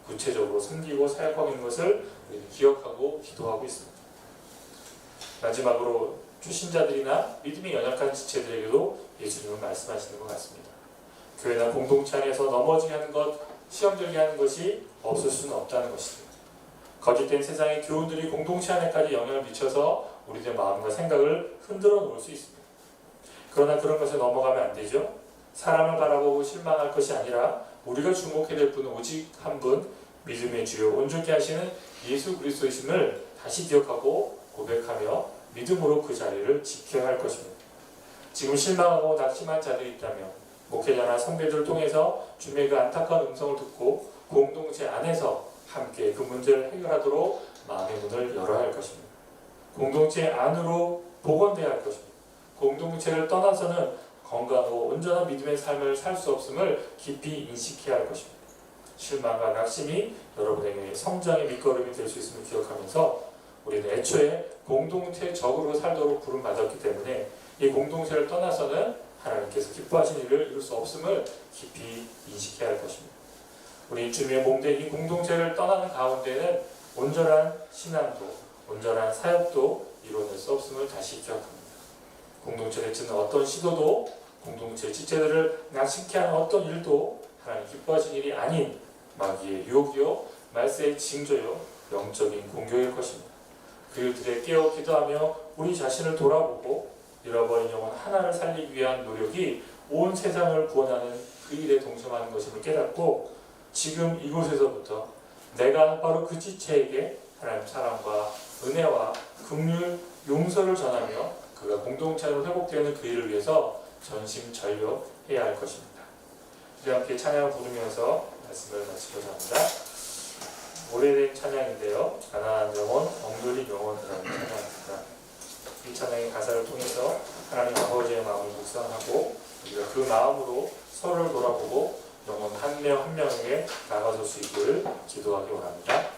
B: 구체적으로 섬기고 사역하고 있는 것을 우리는 기억하고 기도하고 있습니다. 마지막으로 주신자들이나 믿음이 연약한 지체들에게도 예수님은 말씀하시는 것 같습니다. 교회나 공동체 안에서 넘어지게 하는 것, 시험 들게 하는 것이 없을 수는 없다는 것입니다. 거짓된 세상의 교훈들이 공동체 안에까지 영향을 미쳐서 우리들의 마음과 생각을 흔들어 놓을 수 있습니다. 그러나 그런 것에 넘어가면 안 되죠. 사람을 바라보고 실망할 것이 아니라 우리가 주목해야 될 분은 오직 한 분, 믿음의 주요 온전케 하시는 예수 그리스도이심을 다시 기억하고 고백하며 믿음으로 그 자리를 지켜야 할 것입니다. 지금 실망하고 낙심한 자들이 있다면 목회자나 선배들을 통해서 주님의 그 안타까운 음성을 듣고 공동체 안에서 함께 그 문제를 해결하도록 마음의 문을 열어야 할 것입니다. 공동체 안으로 복원돼야 할 것입니다. 공동체를 떠나서는 건강하고 온전한 믿음의 삶을 살 수 없음을 깊이 인식해야 할 것입니다. 실망과 낙심이 여러분에게 성장의 밑거름이 될 수 있음을 기억하면서 우리는 애초에 공동체적으로 살도록 부름받았기 때문에 이 공동체를 떠나서는 하나님께서 기뻐하신 일을 이룰 수 없음을 깊이 인식해야 할 것입니다. 우리 주님의 몸된 이 공동체를 떠나는 가운데는 온전한 신앙도, 온전한 사역도 이뤄낼 수 없음을 다시 기억합니다. 공동체를 짓는 어떤 시도도, 공동체 지체들을 낙심케 하는 어떤 일도 하나님 기뻐하신 일이 아닌 마귀의 유혹이요, 말세의 징조요, 영적인 공격일 것입니다. 그 일들에 깨어 기도하며 우리 자신을 돌아보고 잃어버린 영혼 하나를 살리기 위한 노력이 온 세상을 구원하는 그 일에 동참하는 것임을 깨닫고, 지금 이곳에서부터 내가 바로 그 지체에게 하나님 사랑과 은혜와 긍휼, 용서를 전하며 그가 공동체로 회복되는 그 일을 위해서 전심전력해야 할 것입니다. 우리 함께 찬양을 부르면서 말씀을 마치고자 합니다. 오래된 찬양인데요, 가난한 영혼, 억눌린 영혼이라는 찬양입니다. 이 찬양의 가사를 통해서 하나님 아버지의 마음을 묵상하고 우리가 그 마음으로 서로를 돌아보고 영혼 한 명 한 명에게 나가줄 수 있기를 기도하기 원합니다.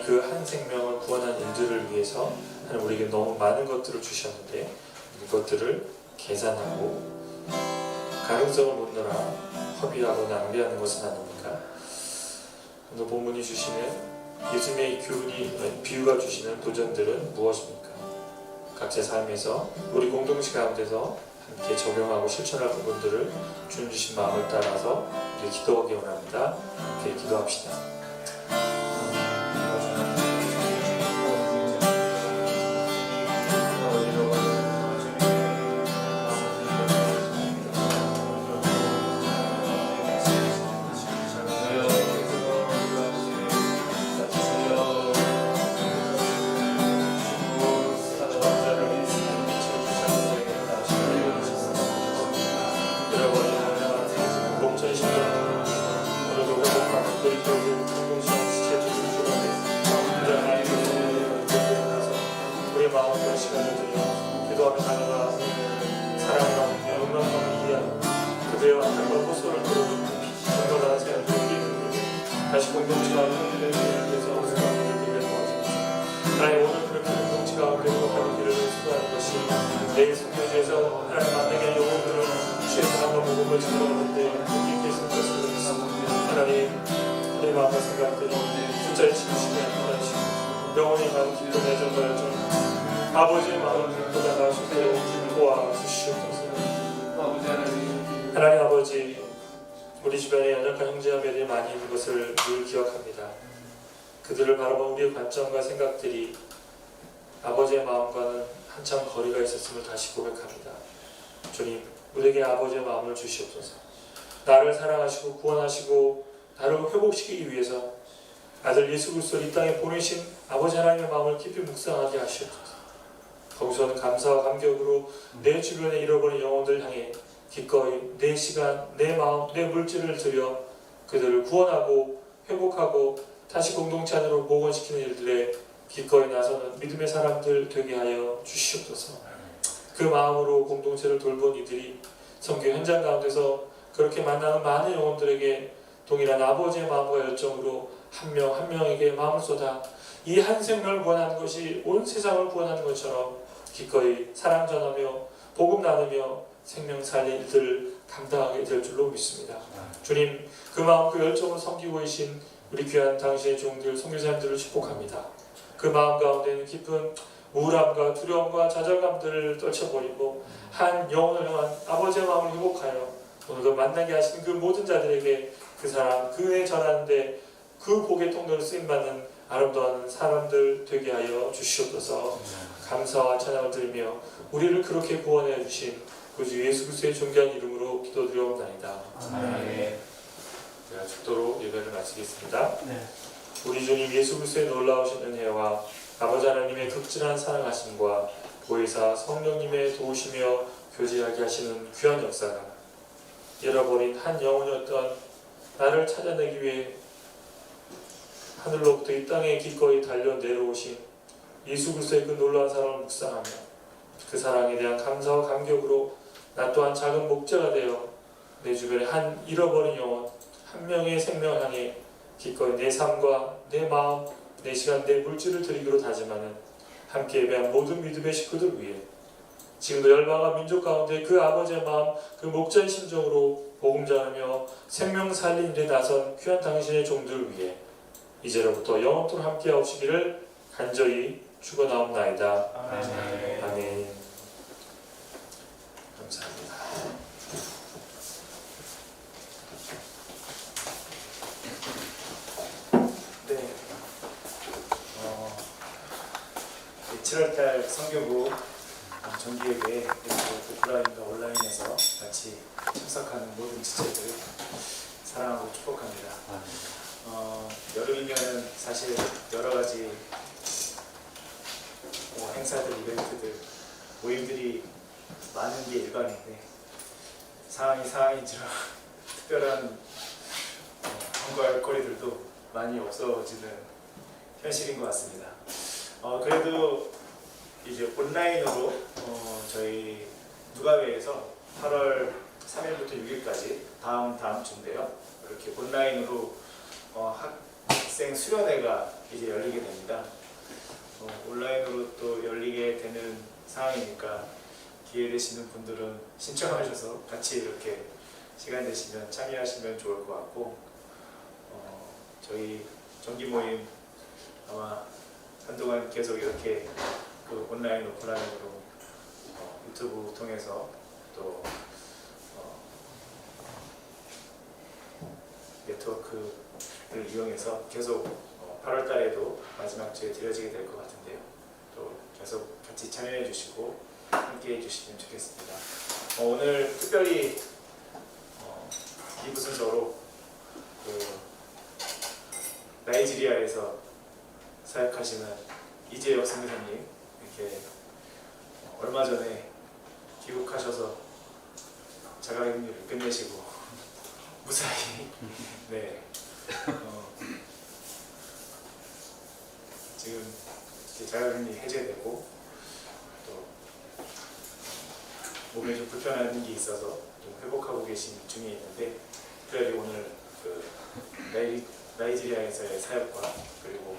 B: 그 한 생명을 구원한 일들을 위해서 하나님 우리에게 너무 많은 것들을 주셨는데 이것들을 계산하고 가능성을 묻느라 허비하고 낭비하는 것은 아닙니까? 오늘 본문이 주시는 예수님의 교훈이 비유가 주시는 도전들은 무엇입니까? 각자 삶에서 우리 공동체 가운데서 함께 적용하고 실천할 부분들을 주님 주신 마음을 따라서 우리 기도하기 원합니다. 함께 기도합시다. 마음과 시간을 들여 기도하며 나아가 사랑과 영광을 위한 그대의 한과 호소를 들어주고 정결한 삶을 누리는 다시 공동체가 하나님을 위해서 수고하는 길을 도와주옵소서. 하나님 오늘 그렇게 공동체가 행복하는 길을 수고하는 것이 내일 성교제에서 하나님 만나게 영혼들을 취해서 한번 복음을 전하는데 있게 있을 것을 믿습니다. 하나님 내 마음과 생각들이 숫자에 치우시게 하시고 영혼의 마음 깊은 애정과 열정 아버지의 마음을 보다가 주세요 도와주시옵소서. 하나님 아버지 우리 주변에 연약한 형제자매들이 많이 있는 것을 늘 기억합니다. 그들을 바라본 우리의 관점과 생각들이 아버지의 마음과는 한참 거리가 있었음을 다시 고백합니다. 주님 우리에게 아버지의 마음을 주시옵소서. 나를 사랑하시고 구원하시고 나를 회복시키기 위해서 아들 예수 그리스도를 이 땅에 보내신 아버지 하나님의 마음을 깊이 묵상하게 하시옵소서. 거기서는 감사와 감격으로 내 주변에 잃어버린 영혼들 향해 기꺼이 내 시간, 내 마음, 내 물질을 들여 그들을 구원하고 회복하고 다시 공동체 안으로 복원시키는 일들에 기꺼이 나서는 믿음의 사람들 되게 하여 주시옵소서. 그 마음으로 공동체를 돌본 이들이 선교 현장 가운데서 그렇게 만나는 많은 영혼들에게 동일한 아버지의 마음과 열정으로 한 명 한 명에게 마음을 쏟아 이 한 생명을 구원하는 것이 온 세상을 구원하는 것처럼 기꺼이 사랑 전하며 복음 나누며 생명 살릴 일들을 감당하게 될 줄로 믿습니다. 주님 그 마음 그 열정을 섬기고 계신 우리 귀한 당신의 종들 선교사님들을 축복합니다. 그 마음 가운데는 깊은 우울함과 두려움과 좌절감들을 떨쳐버리고 한 영혼을 향한 아버지의 마음을 회복하여 오늘도 만나게 하시는 그 모든 자들에게 그 사랑 그에 전하는데 그 복의 통로로 쓰임받는 아름다운 사람들 되게 하여 주시옵소서. 감사와 찬양을 드리며 우리를 그렇게 구원해 주신 구주 예수 그리스도의 존귀한 이름으로 기도드리옵나이다.
C: 아멘.
B: 제가 축도로 예배를 마치겠습니다.
C: 네.
B: 우리 주님 예수 그리스도의 놀라우신 은혜와 아버지 하나님의 극진한 사랑하심과 보혜사 성령님의 도우시며 교제하게 하시는 귀한 역사가 잃어버린 한 영혼이었던 나를 찾아내기 위해 하늘로부터 이 땅에 기꺼이 달려 내려오신 예수 그리스도의 그 놀라운 사랑을 묵상하며 그 사랑에 대한 감사와 감격으로 나 또한 작은 목자가 되어 내 주변에 한 잃어버린 영혼 한 명의 생명을 향해 기꺼이 내 삶과 내 마음, 내 시간, 내 물질을 드리기로 다짐하는 함께 예배한 모든 믿음의 식구들 위해 지금도 열방과 민족 가운데 그 아버지의 마음, 그 목자의 심정으로 복음 전하며 생명 살린 일에 나선 귀한 당신의 종들 위해 이제로부터 영원토록 함께 하시기를 간절히 축원하옵나이다.
C: 아멘.
B: 아멘. 감사합니다.
D: 네. 7월달 선교부 정기예배 그리고 오프라인과 온라인에서 같이 참석하는 모든 지체들 사랑하고 축복합니다. 여름이면은 사실 여러 가지 행사들, 이벤트들, 모임들이 많은 게 일반인데 상황이 상황인지라 특별한 한가할 거리들도 많이 없어지는 현실인 것 같습니다. 그래도 이제 온라인으로 저희 누가회에서 8월 3일부터 6일까지 다음 주인데요. 이렇게 온라인으로 학생 수련회가 이제 열리게 됩니다. 온라인으로 또 열리게 되는 상황이니까 기회 되시는 분들은 신청하셔서 같이 이렇게 시간 되시면 참여하시면 좋을 것 같고, 저희 정기 모임 아마 한동안 계속 이렇게 그 온라인 오프라인으로 유튜브 통해서 또 네트워크를 이용해서 계속 8월 달에도 마지막 주에 드려지게 될 것 같은데요. 또 계속 같이 참여해 주시고 함께 해 주시면 좋겠습니다. 오늘 특별히 2부 순서로 그 나이지리아에서 사역하시는 이재혁 선교사님 이렇게 얼마 전에 귀국하셔서 자가격리를 끝내시고 무사히 네 지금 이제 자가격리 해제되고 또 몸에 좀 불편한 게 있어서 좀 회복하고 계신 중에 있는데, 특별히 오늘 그 나이지리아에서의 사역과 그리고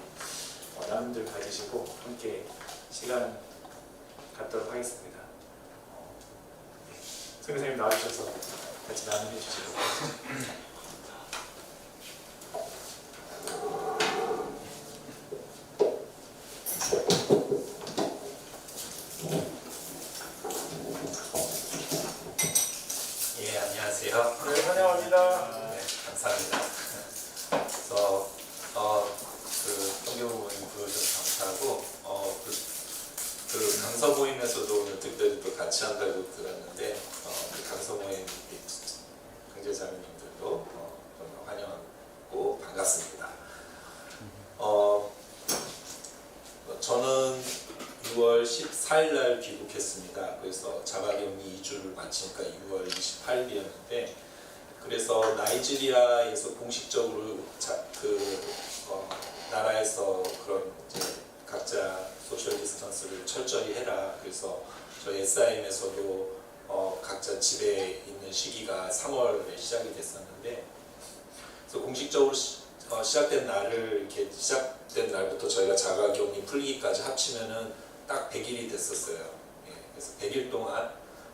D: 나눔들 가지시고 함께 시간 갖도록 하겠습니다. 선생님 나와주셔서 같이 나눔해 주시고.
E: 예, 안녕하세요.
D: 네, 환영합니다.
E: 네, 감사합니다. 그래서 그 성경 모임 부르셔서 감사하고 그 강서 모임에서도 오늘 특별히 또 같이 한다고 들었는데 그 강서 모임 형제자매님들도 환영하고 반갑습니다. 저는 6월 14일 날 귀국했습니다. 그래서 자가격리 2주를 마치니까 6월 28일이었는데, 그래서 나이지리아에서 공식적으로 나라에서 그런 이제 각자 소셜 디스턴스를 철저히 해라. 그래서 저희 SIM에서도 각자 집에 있는 시기가 3월에 시작이 됐었는데, 그래서 공식적으로 시작된 날을 이렇게 시작된 날부터 저희가 자가격리 풀리기까지 합치면은 딱 100일이 됐었어요. 예, 그래서 100일 동안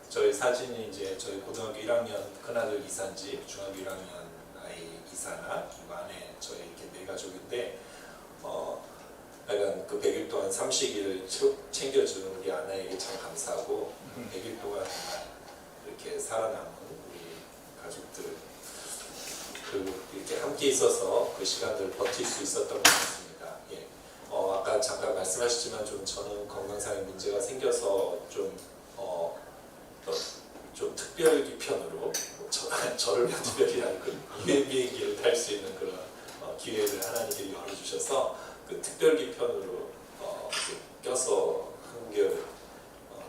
E: 저희 사진이 이제 저희 고등학교 1학년 큰아들 이사인지 중학교 1학년 아이 이사나 그리고 아내 저희 이렇게 네 가족인데 약간 그 100일 동안 삼식이를 챙겨주는 우리 아내에게 참 감사하고 100일 동안 정말 이렇게 살아남은 우리 가족들 그리고 이렇게 함께 있어서 그 시간들을 버틸 수 있었던 것 같습니다. 예. 아까 잠깐 말씀하셨지만 좀 저는 건강상의 문제가 생겨서 좀 특별히 편으로 저를 위한 특별히 그 유엔 비행기를 탈 수 있는 그런 기회를 하나님께 열어주셔서 그 특별기 편으로 껴서 한국에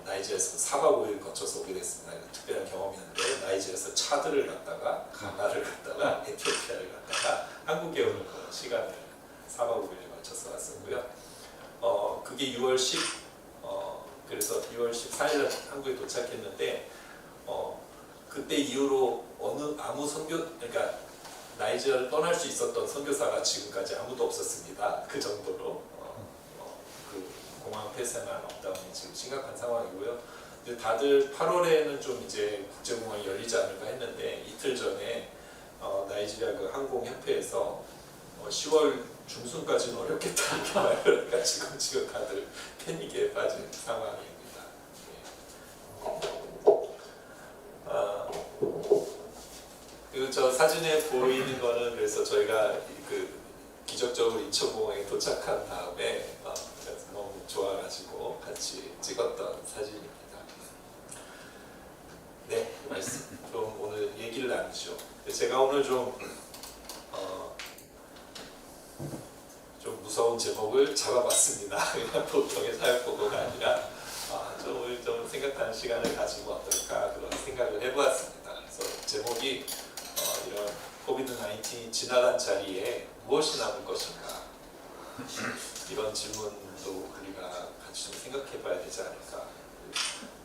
E: 나이지리아에서 4박 5일 거쳐서 오게 됐습니다. 특별한 경험이었는데 나이지리아에서 차드를 갔다가 가나를 갔다가 에티오피아를 갔다가 한국에 오는 그런 시간을 4박 5일에 거쳐서 왔었고요. 그게 6월 10 그래서 6월 14일에 한국에 도착했는데 그때 이후로 아무 그러니까 나이지리아를 떠날 수 있었던 선교사가 지금까지 아무도 없었습니다. 그 정도로 그 공항 폐쇄나 록다운이 지금 심각한 상황이고요. 근데 다들 8월에는 좀 이제 국제공항이 열리지 않을까 했는데 이틀 전에 나이지리아 그 항공협회에서 10월 중순까지는 어렵겠다 이렇게 말을 해가지고 지금 다들 패닉에 빠진 상황입니다. 그리고 저 사진에 보이는 거는 그래서 저희가 그 기적적으로 인천공항에 도착한 다음에 너무 좋아가지고 같이 찍었던 사진입니다. 네, 말씀 좀 오늘 얘기를 나누죠. 제가 오늘 좀 무서운 제목을 잡아봤습니다. 그냥 보통의 사역 보고가 아니라 좀 생각하는 시간을 가지고 어떨까 그런 생각을 해보았습니다. 그래서 제목이 이런 코비드-19 지나간 자리에 무엇이 남을 것인가 이런 질문도 우리가 같이 좀 생각해봐야 되지 않을까.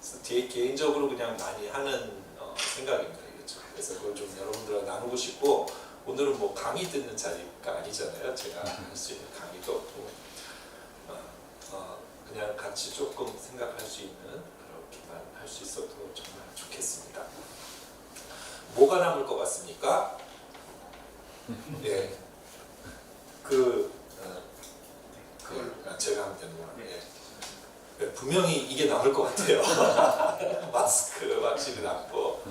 E: 그래서 개인적으로 그냥 많이 하는 생각입니다. 그렇죠? 그래서 그걸 좀 여러분들과 나누고 싶고 오늘은 뭐 강의 듣는 자리가 아니잖아요. 제가 할 수 있는 강의도 없고 그냥 같이 조금 생각할 수 있는 그렇게만 할 수 있어도 정말 좋겠습니다. 뭐가 남을 것 같습니까? 예, 제가 하면 되는구나. 예. 분명히 이게 남을 것 같아요. 마스크 확실히 남고,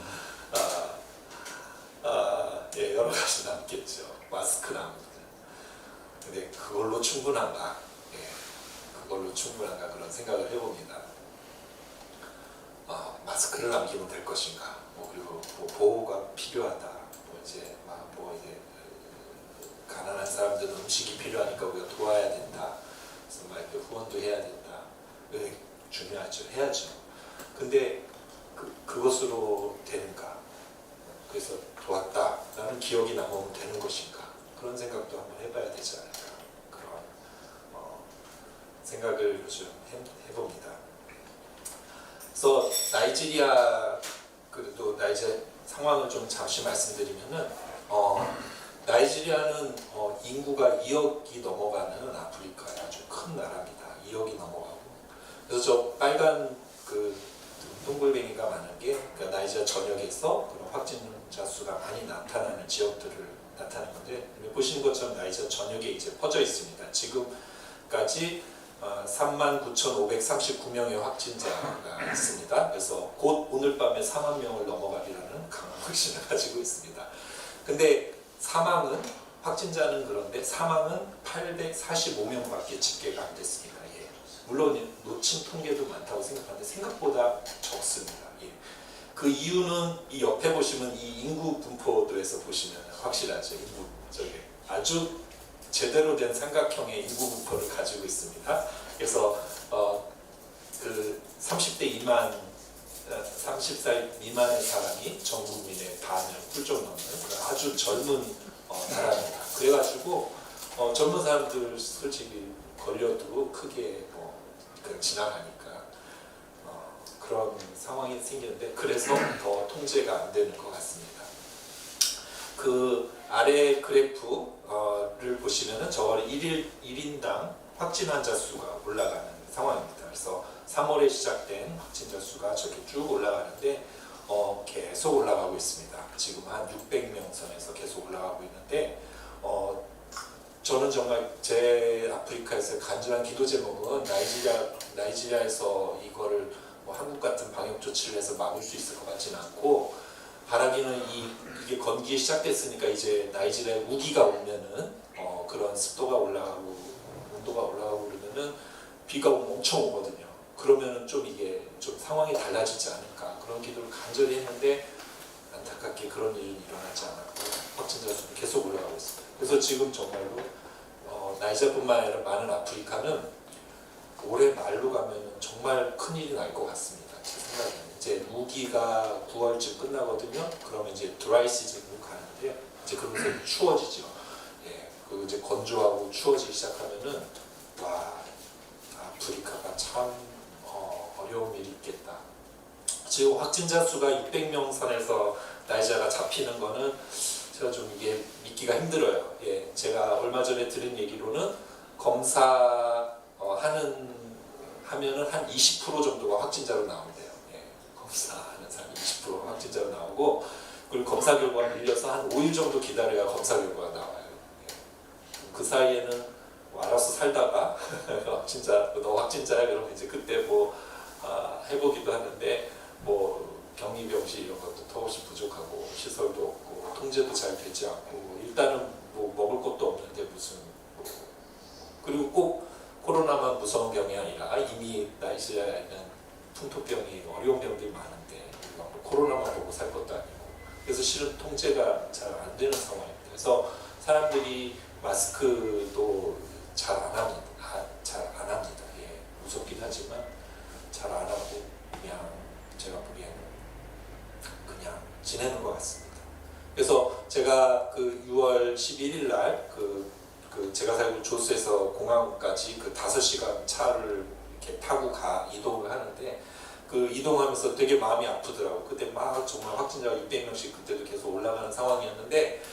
E: 예, 여러 가지 남겠죠. 마스크 남고. 근데 그걸로 충분한가? 예, 그걸로 충분한가 그런 생각을 해봅니다. 마스크를 남기면 될 것인가? 그리고 뭐 보호가 필요하다. 이제 가난한 사람들은 음식이 필요하니까 우리가 도와야 된다. 그래서 막 이렇게 후원도 해야 된다. 중요하죠. 해야죠. 근데 그것으로 되는가? 그래서 도왔다라는 기억이 남으면 되는 것인가? 그런 생각도 한번 해봐야 되지 않을까? 그런 생각을 요즘 해봅니다. 그래서 나이지리아 상황을 좀 잠시 말씀드리면은 나이지리아는 인구가 2억이 넘어가는 아프리카의 아주 큰 나라입니다. 2억이 넘어가고 그래서 저 빨간 동글뱅이가 많은 게 그러니까 나이지리아 전역에서 그런 확진자 수가 많이 나타나는 지역들을 나타내는 건데 보시는 것처럼 나이지리아 전역에 이제 퍼져 있습니다. 지금까지 39,539명의 확진자가 있습니다. 그래서 곧 오늘 밤에 4만 명을 넘어가리라는 강한 확신을 가지고 있습니다. 근데 확진자는 그런데 사망은 845명밖에 집계가 안 됐습니다. 예. 물론 놓친 통계도 많다고 생각하는데 생각보다 적습니다. 예. 그 이유는 이 옆에 보시면 이 인구 분포도에서 보시면 확실하죠. 아주 제대로 된 삼각형의 인구 분포를 가지고 있습니다. 그래서 30살 미만의 사람이 전 국민의 반을 훌쩍 넘는 아주 젊은 나라입니다. 그래가지고 젊은 사람들 솔직히 걸려도 크게 지나가니까 그런 상황이 생기는데 그래서 더 통제가 안 되는 것 같습니다. 그 아래 그래프를 보시면은 저 1인당 확진 환자 수가 올라가는 상황입니다. 그래서 3월에 시작된 확진자 수가 저렇게 쭉 올라가는데 계속 올라가고 있습니다. 지금 한 600명 선에서 계속 올라가고 있는데 저는 정말 제 아프리카에서 간절한 기도 제목은 나이지리아에서 이거를 한국 같은 방역 조치를 해서 막을 수 있을 것 같지는 않고 바라기는 이게 건기에 시작됐으니까 이제 나이지리아에 우기가 오면은 그런 습도가 올라가고 온도가 올라가고 그러면은 비가 엄청 오거든요. 그러면은 좀 이게 좀 상황이 달라지지 않을까 그런 기도를 간절히 했는데 안타깝게 그런 일은 일어나지 않았고 확진자 수는 계속 올라가고 있습니다. 그래서 지금 정말로 나이지리아뿐만 아니라 많은 아프리카는 올해 말로 가면은 정말 큰일이 날 것 같습니다. 제 생각에는 이제 우기가 9월쯤 끝나거든요. 그러면 이제 드라이 시즌으로 가는데 이제 그러면서 추워지죠. 예, 그리고 이제 건조하고 추워지기 시작하면은 아프리카가 참 어려운 일이 있겠다. 지금 확진자 수가 600명 선에서 나이지리아가 잡히는 거는 제가 좀 이게 믿기가 힘들어요. 예, 제가 얼마 전에 들은 얘기로는 하면은 한 20% 정도가 확진자로 나온대요. 예, 검사하는 사람이 20% 확진자로 나오고 그리고 검사 결과가 밀려서 한 5일 정도 기다려야 검사 결과가 나와요. 예, 그 사이에는 알아서 살다가 너 확진자야 그러면 이제 그때 해보기도 하는데 격리병실 이런 것도 턱없이 부족하고 시설도 없고 통제도 잘 되지 않고 일단은 먹을 것도 없는데 그리고 꼭 코로나만 무서운 병이 아니라 이미 나이지리아에는 풍토병이 어려운 병들이 많은데 코로나만 보고 살 것도 아니고 그래서 실은 통제가 잘 안 되는 상황입니다. 그래서 사람들이 마스크도 잘 안 합니다. 예, 무섭긴 하지만 잘 안 하고 그냥 제가 보기에는 그냥 지내는 것 같습니다. 그래서 제가 6월 11일 날 제가 살고 조스에서 공항까지 5시간 차를 이렇게 타고 이동을 하는데 이동하면서 되게 마음이 아프더라고. 그때 막 정말 확진자가 600명씩 그때도 계속 올라가는 상황이었는데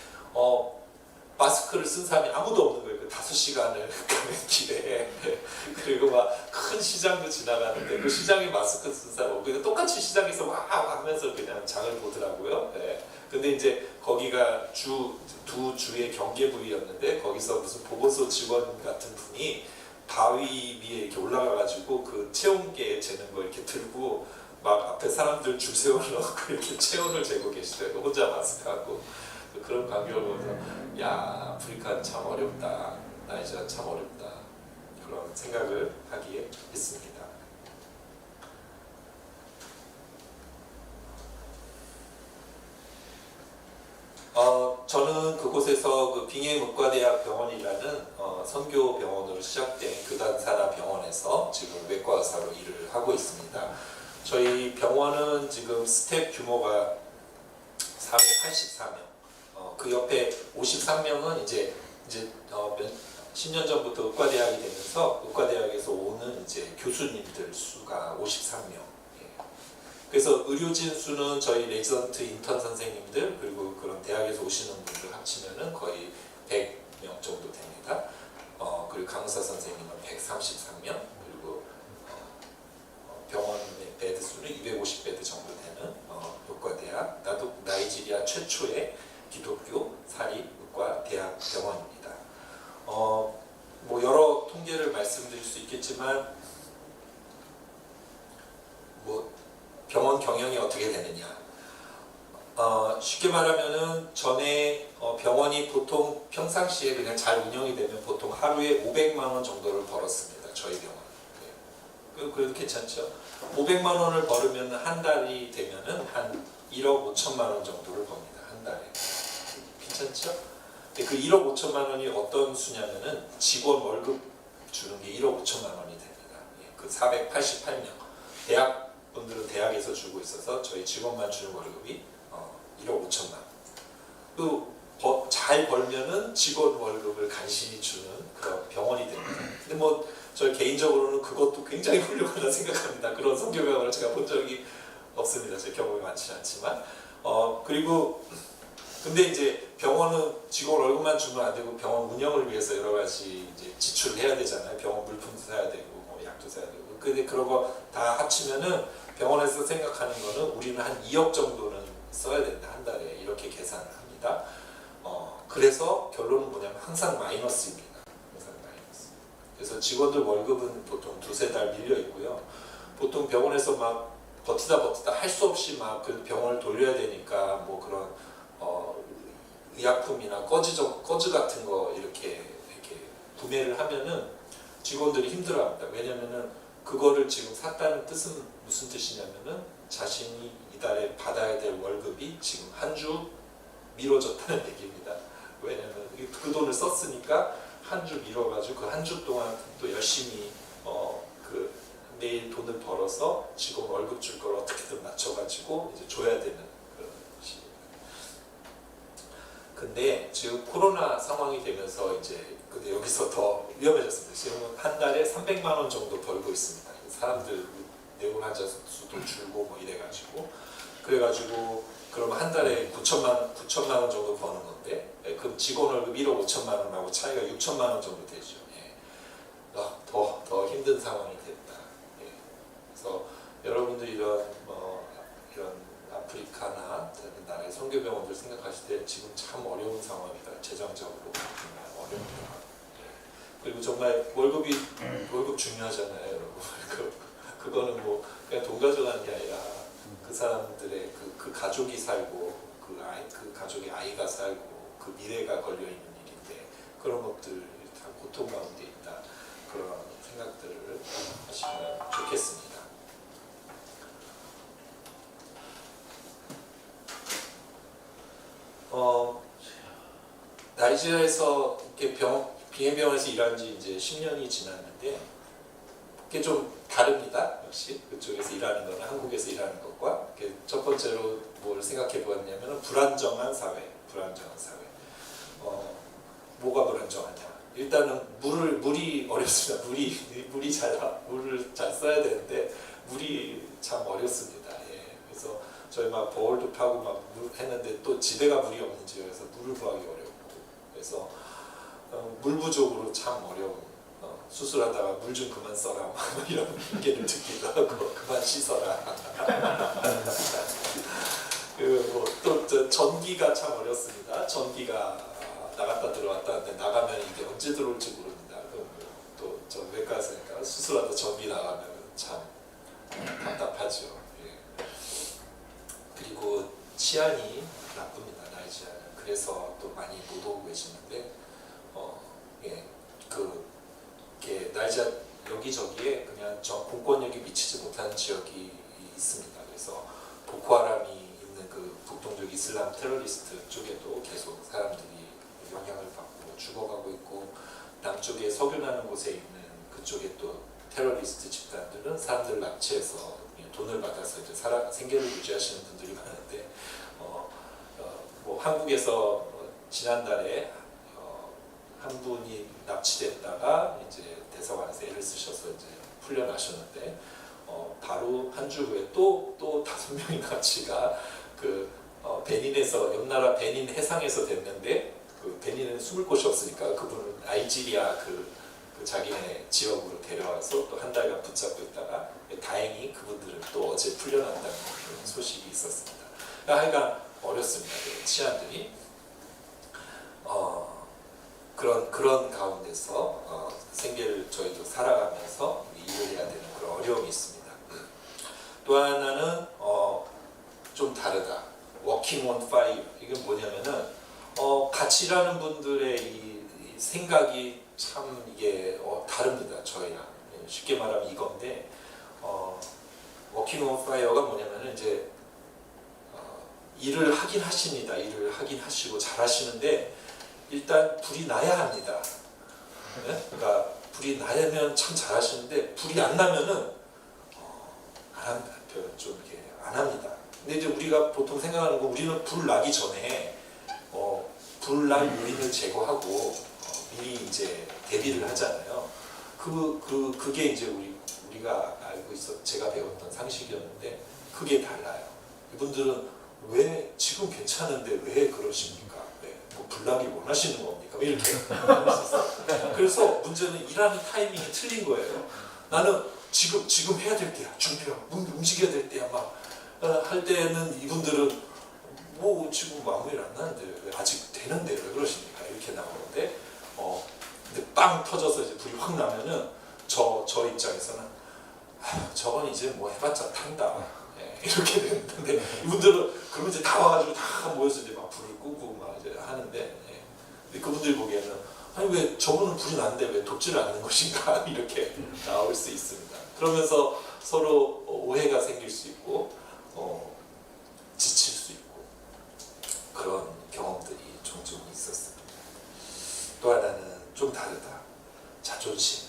E: 마스크를 쓴 사람이 아무도 없는 거예요. 그 5시간을 가는 길에. 그리고 막 큰 시장도 지나가는데 그 시장에 마스크 쓴 사람 없고 그냥 똑같이 시장에서 와 하면서 그냥 장을 보더라고요. 네. 근데 이제 거기가 두 주의 경계 부위였는데 거기서 무슨 보건소 직원 같은 분이 바위 위에 이렇게 올라가가지고 그 체온계 재는 거 이렇게 들고 막 앞에 사람들 줄 세워놓고 이렇게 체온을 재고 계시더라고요. 혼자 마스크하고. 그런 광경을 보면서 야 아프리카 참 어렵다, 나이지리아 참 어렵다 그런 생각을 하기에 했습니다. 저는 그곳에서 그 빙해의문과대학 병원이라는 선교 병원으로 시작된 교단사라 병원에서 지금 외과 의사로 일을 하고 있습니다. 저희 병원은 지금 스텝 규모가 484명. 그 옆에 53명은 이제 10년 전부터 의과대학이 되면서 의과대학에서 오는 이제 교수님들 수가 53명. 그래서 의료진 수는 저희 레지던트 인턴 선생님들 그리고 그런 대학에서 오시는 분들 합치면은 거의 100명 정도 됩니다. 그리고 강사 선생님은 133명 그리고 병원의 베드 수는 250베드 정도 되는 의과대학 나이지리아 최초의 기독교 사립의과 대학 병원입니다. 뭐 여러 통계를 말씀드릴 수 있겠지만 뭐 병원 경영이 어떻게 되느냐? 쉽게 말하면은 전에 병원이 보통 평상시에 그냥 잘 운영이 되면 보통 하루에 500만 원 정도를 벌었습니다. 저희 병원. 네. 그래도 괜찮죠? 500만 원을 벌으면 한 달이 되면은 한 1억 5천만 원 정도를 법니다. 한 달에. 괜찮죠? 근데 그 1억 5천만 원이 어떤 수냐면은 직원 월급 주는 게 1억 5천만 원이 됩니다. 그 488명. 대학 분들은 대학에서 주고 있어서 저희 직원만 주는 월급이 1억 5천만 원. 또 잘 벌면은 직원 월급을 간신히 주는 그런 병원이 됩니다. 근데 뭐 저 개인적으로는 그것도 굉장히 훌륭하다 생각합니다. 그런 선교병원을 제가 본 적이 없습니다. 제 경험이 많지 않지만 그리고 근데 이제 병원은 직원 월급만 주면 안 되고 병원 운영을 위해서 여러 가지 이제 지출을 해야 되잖아요. 병원 물품도 사야 되고 뭐 약도 사야 되고. 근데 그런 거 다 합치면은 병원에서 생각하는 거는 우리는 한 2억 정도는 써야 된다 한 달에 이렇게 계산을 합니다. 그래서 결론은 뭐냐면 항상 마이너스입니다. 항상 마이너스. 그래서 직원들 월급은 보통 2-3달 밀려 있고요. 보통 병원에서 막 버티다 할 수 없이 막 그 병원을 돌려야 되니까 뭐 그런 의약품이나 꺼즈 같은 거 이렇게 구매를 하면은 직원들이 힘들어합니다. 왜냐면은 그거를 지금 샀다는 뜻은 무슨 뜻이냐면은 자신이 이달에 받아야 될 월급이 지금 한 주 미뤄졌다는 얘기입니다. 왜냐면 그 돈을 썼으니까 한 주 미뤄가지고 그 한 주 동안 또 열심히 그 매일 돈을 벌어서 직원 월급 줄 걸 어떻게든 맞춰가지고 이제 줘야 되는 그런 것입니다. 근데 지금 코로나 상황이 되면서 이제 근데 여기서 더 위험해졌습니다. 지금은 한 달에 300만 원 정도 벌고 있습니다. 사람들 내원 환자 수도 줄고 뭐 이래가지고 그래가지고 그러면 한 달에 9천만 원 정도 버는 건데 그럼 직원 월급 1억 5천만 원하고 차이가 6천만 원 정도 되죠. 더 힘든 상황이 됐다. 그래서 여러분들 이런 아프리카나 다른 나라의 선교병원들 생각하실 때 지금 참 어려운 상황이다. 재정적으로 정말 어렵다. 그리고 정말 월급 중요하잖아요, 여러분. 그거는 뭐 그냥 돈 가져가는 게 아니라 그 사람들의 그 가족이 살고 그 가족의 아이가 살고 그 미래가 걸려 있는 일인데 그런 것들 다 고통 가운데 있다. 그런 생각들을 하시면 좋겠습니다. 나이지리아에서 이렇게 빙해병원에서 일한 지 이제 10년이 지났는데 그게 좀 다릅니다. 역시 그쪽에서 일하는 거는 한국에서 일하는 것과 첫 번째로 뭘 생각해 보았냐면 불안정한 사회. 뭐가 불안정하냐? 일단은 물이 어렵습니다. 물을 잘 써야 되는데 물이 참 어렵습니다. 그래서 저희 막 버울도 파고 막 했는데 또 지대가 물이 없는 지역에서 물을 구하기 어렵고 그래서 물 부족으로 참 어려운 수술하다가 물 좀 그만 써라 막 이런 핑계를 듣기도 하고 그만 씻어라 그리고 또 전기가 참 어렵습니다. 전기가 나갔다 들어왔다 하는데 나가면 이게 언제 들어올지 모릅니다. 또 저 외과에서니까 수술하다 전기 나가면 참 답답하죠. 예. 그리고 치안이 나쁩니다. 나이지아는. 그래서 또 많이 못 오고 계시는데 예, 이게 나이지아 여기저기에 그냥 공권력이 미치지 못하는 지역이 있습니다. 그래서 보코하람이 있는 그 북동적 이슬람 테러리스트 쪽에도 계속 사람들이 영향을 받고 죽어가고 있고 남쪽에 석유나는 곳에 있는 그쪽에 또 테러리스트 집단들은 사람들을 납치해서 돈을 받아서 이제 생계를 유지하시는 분들이 많은데 뭐 한국에서 지난달에 한 분이 납치됐다가 이제 대사관에서 애를 쓰셔서 이제 풀려나셨는데 바로 한 주 후에 또 5명의 납치가 그 베닌에서 옆나라 베닌 해상에서 됐는데 그 베닌은 숨을 곳이 없으니까 그분을 나이지리아 그 자기네 지역으로 데려와서 또 한 달간 붙잡고 있다가 다행히 그분들은 또 어제 풀려났다는 그런 소식이 있었습니다. 그러니까 하여간 어렵습니다. 치안들이 그런 가운데서 생계를 저희도 살아가면서 일을 해야 되는 그런 어려움이 있습니다. 또 하나는 좀 다르다. Working on fire. 이게 뭐냐면은 같이 일하는 분들의 이 생각이 참 이게 다릅니다. 저희랑 쉽게 말하면 이건데 Working on fire가 뭐냐면은 이제 일을 하긴 하십니다. 일을 하긴 하시고 잘하시는데 일단 불이 나야 합니다. 네? 그러니까 불이 나면 참 잘하시는데 불이 안 나면은 안 합니다. 좀 이렇게 안 합니다. 근데 이제 우리가 보통 생각하는 거 우리는 불 나기 전에 불날 요인을 제거하고 미리 이제 대비를 하잖아요. 그게 이제 우리가 알고 제가 배웠던 상식이었는데 그게 달라요. 이분들은 왜 지금 괜찮은데 왜 그러십니까? 뭐 불나기 원하시는 겁니까? 이렇게 그래서 문제는 일하는 타이밍이 틀린 거예요. 나는 지금 해야 될 때야, 준비하고 움직여야 될 때야 막 할 때는 이분들은 뭐 지금 마무리를 안 나는데 왜 아직 되는데 왜 그러십니까? 이렇게 나오는데 근데 빵 터져서 이제 불이 확 나면은 저 입장에서는 저건 이제 뭐 해봤자 탄다. 이렇게 되는데 이분들은 그러면 이제 다 와가지고 다 모여서 이제 막 불을 끄고 막 이제 하는데 근데 그분들이 보기에는 아니 왜 저분은 불이 났는데 왜 돕지를 않는 것인가 이렇게 나올 수 있습니다. 그러면서 서로 오해가 생길 수 있고 지칠 수 있고 그런 경험들이 종종 있었습니다. 또 하나는 좀 다르다. 자존심.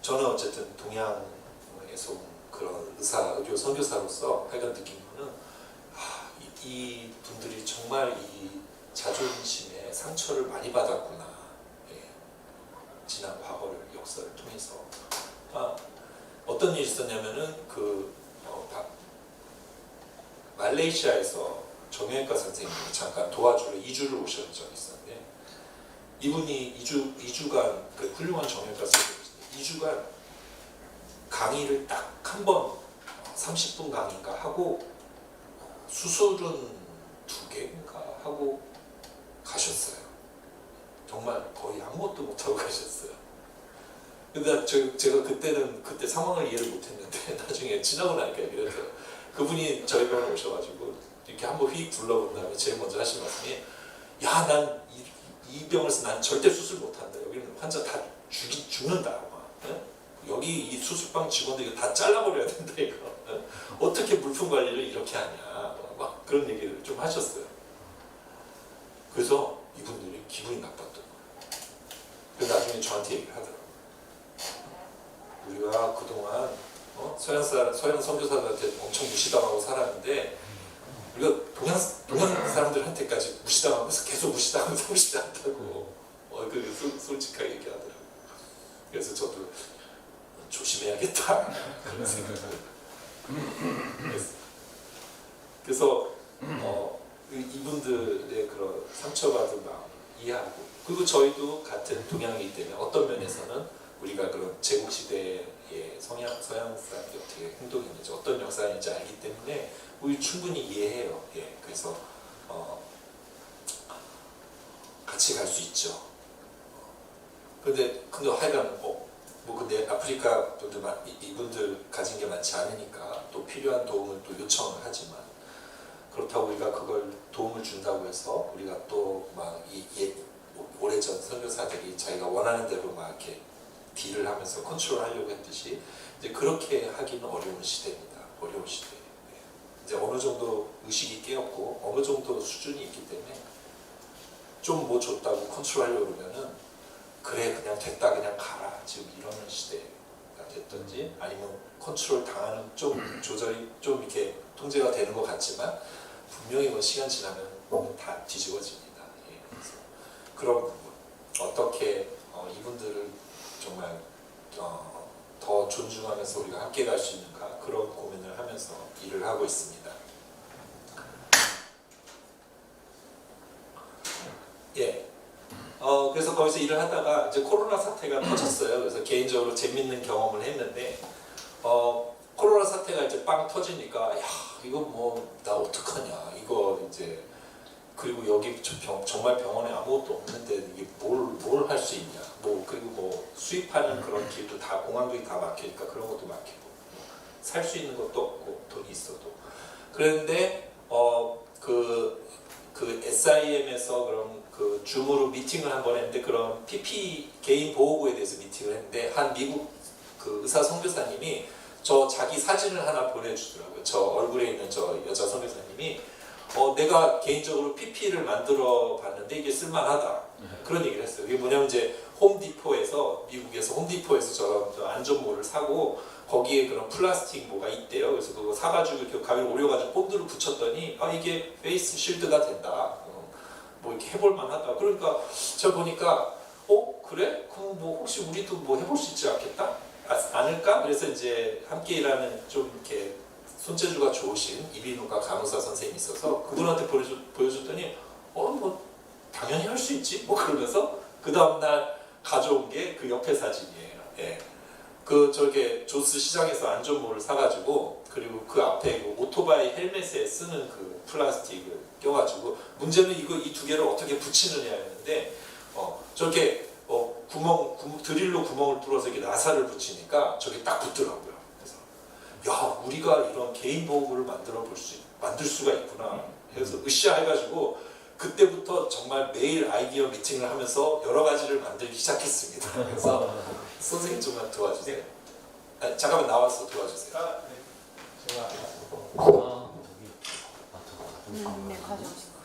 E: 저는 어쨌든 동양에서 온 그런 의료 선교사로서 하여간 느낀 거는 이 분들이 정말 이 자존심에 상처를 많이 받았구나. 지난 과거를 역사를 통해서 어떤 일이 있었냐면은 말레이시아에서 정형외과 선생님이 잠깐 도와주러 2주를 오셨던 적이 있었는데 이분이 2주간 그 훌륭한 정형외과 선생님이 2주간 강의를 딱 한 번 30분 강의인가 하고 수술은 2개인가 하고 가셨어요. 정말 거의 아무것도 못하고 가셨어요. 근데 제가 그때 상황을 이해를 못했는데 나중에 지나고 나니까 이랬어요. 그분이 저희 병원에 오셔가지고 이렇게 한번 휙 둘러본 다음에 제일 먼저 하신 말씀이 야, 난 이 병원에서 난 절대 수술 못한다. 여기는 환자 다 죽는다. 여기 이 수술방 직원들 이거 다 잘라버려야 된다 이거. 어떻게 물품 관리를 이렇게 하냐. 막 그런 얘기를 좀 하셨어요. 그래서 이분들이 기분이 나빴던 거예요. 그래서 나중에 저한테 얘기를 하더라고요. 우리가 그동안 서양 선교사들한테 엄청 무시당하고 살았는데 우리가 동양 사람들한테까지 무시당하면서 계속 무시당하고 무시당한다고 솔직하게 얘기하더라고요. 그래서 저도 조심해야겠다 있다 그런 생각을 했어요. 그래서 이분들의 그런 상처받은 마음 이해하고, 그리고 저희도 같은 동양이기 때문에 어떤 면에서는 우리가 그런 제국 시대의 서양 사람들이 어떻게 행동했는지 어떤 역사인지 알기 때문에 우리 충분히 이해해요. 예, 그래서 같이 갈 수 있죠. 근데 하여간 근데 아프리카 분들 이분들 가진 게 많지 않으니까 또 필요한 도움을 또 요청을 하지만, 그렇다고 우리가 그걸 도움을 준다고 해서 우리가 또 막 오래전 선교사들이 자기가 원하는 대로 막 이렇게 딜을 하면서 컨트롤하려고 했듯이 이제 그렇게 하기는 어려운 시대입니다. 어려운 시대. 이제 어느 정도 의식이 깨었고 어느 정도 수준이 있기 때문에 좀 뭐 줬다고 컨트롤하려고 그러면은 그래 그냥 됐다 그냥 가라 지금 이러는 시대가 됐든지, 아니면 컨트롤 당하는 좀 조절이 좀 이렇게 통제가 되는 것 같지만 분명히 뭐 시간 지나면 다 뒤집어집니다. 예, 그래서 그런 부분 어떻게 이분들을 정말 더 존중하면서 우리가 함께 갈 수 있는가, 그런 고민을 하면서 일을 하고 있습니다. 예. 그래서 거기서 일을 하다가 이제 코로나 사태가 터졌어요. 그래서 개인적으로 재밌는 경험을 했는데, 코로나 사태가 이제 빵 터지니까 야 이거 뭐 나 어떡하냐 이거 이제, 그리고 여기 정말 병원에 아무것도 없는데 이게 뭘 할 수 있냐, 뭐 그리고 뭐 수입하는 그런 길도 다 공항들이 다 막히니까 그런 것도 막히고 살 수 있는 것도 없고 돈이 있어도. 그런데 그 SIM에서 그런 그 줌으로 미팅을 한번 했는데, 그런 PP 개인 보호구에 대해서 미팅을 했는데 한 미국 그 의사 선교사님이 자기 사진을 하나 보내주더라고요. 저 얼굴에 있는 저 여자 선교사님이 내가 개인적으로 PP를 만들어 봤는데 이게 쓸만하다 그런 얘기를 했어요. 이게 뭐냐면 이제 홈디포에서, 미국에서 홈디포에서 저 안전모를 사고 거기에 그런 플라스틱 뭐가 있대요. 그래서 그거 사가지고 이렇게 가위를 오려가지고 본드를 붙였더니 아 이게 페이스 실드가 된다. 뭐 이렇게 해볼 만하다. 그러니까 제가 보니까 그래? 그럼 뭐 혹시 우리도 뭐 해볼 수 있지 않을까? 그래서 이제 함께 일하는 좀 이렇게 손재주가 좋으신 이비인후과 간호사 선생님이 있어서 그분한테 보여줬더니 뭐 당연히 할 수 있지 뭐 그러면서 그 다음날 가져온 게 그 옆에 사진이에요. 예. 저렇게 조스 시장에서 안전모를 사가지고, 그리고 그 앞에 그 오토바이 헬멧에 쓰는 그 플라스틱을 껴가지고, 문제는 이 두 개를 어떻게 붙이느냐였는데 저렇게 드릴로 구멍을 뚫어서 이렇게 나사를 붙이니까 저게 딱 붙더라고요. 그래서 야 우리가 이런 개인 보호구를 만들 수가 있구나 해서 으쌰해가지고 그때부터 정말 매일 아이디어 미팅을 하면서 여러 가지를 만들기 시작했습니다. 그래서 선생님 좀만 도와주세요. 잠깐만 나와서 도와주세요.
D: 네. 제가
F: 네, 가져오신 거.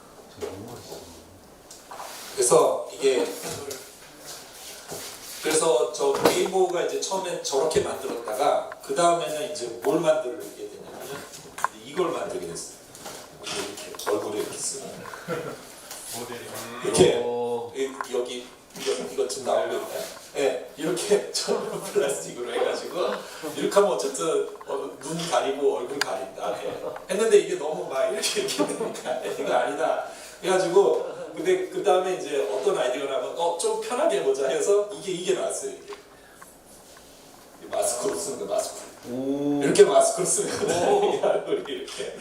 E: 그래서 저 개인 보호가 이제 처음에 저렇게 만들었다가 그 다음에는 이제 뭘 만들게 됐냐면 이걸 만들게 됐어요. 이렇게 얼굴에 이렇게 쓰는 이렇게 여기 이거 지금 나오고 있나요? 네, 이렇게 전부 플라스틱으로 해가지고 이렇게 하면 어쨌든 눈 가리고 얼굴 가린다 했는데 이게 너무 막 이렇게 되니까 이거 아니다 해가지고, 근데 그 다음에 이제 어떤 아이디어를 하면 좀 편하게 해보자 해서 이게 나왔어요. 이게 마스크로 쓰는 거, 마스크. 이렇게 마스크로 쓰면 얼굴이 이렇게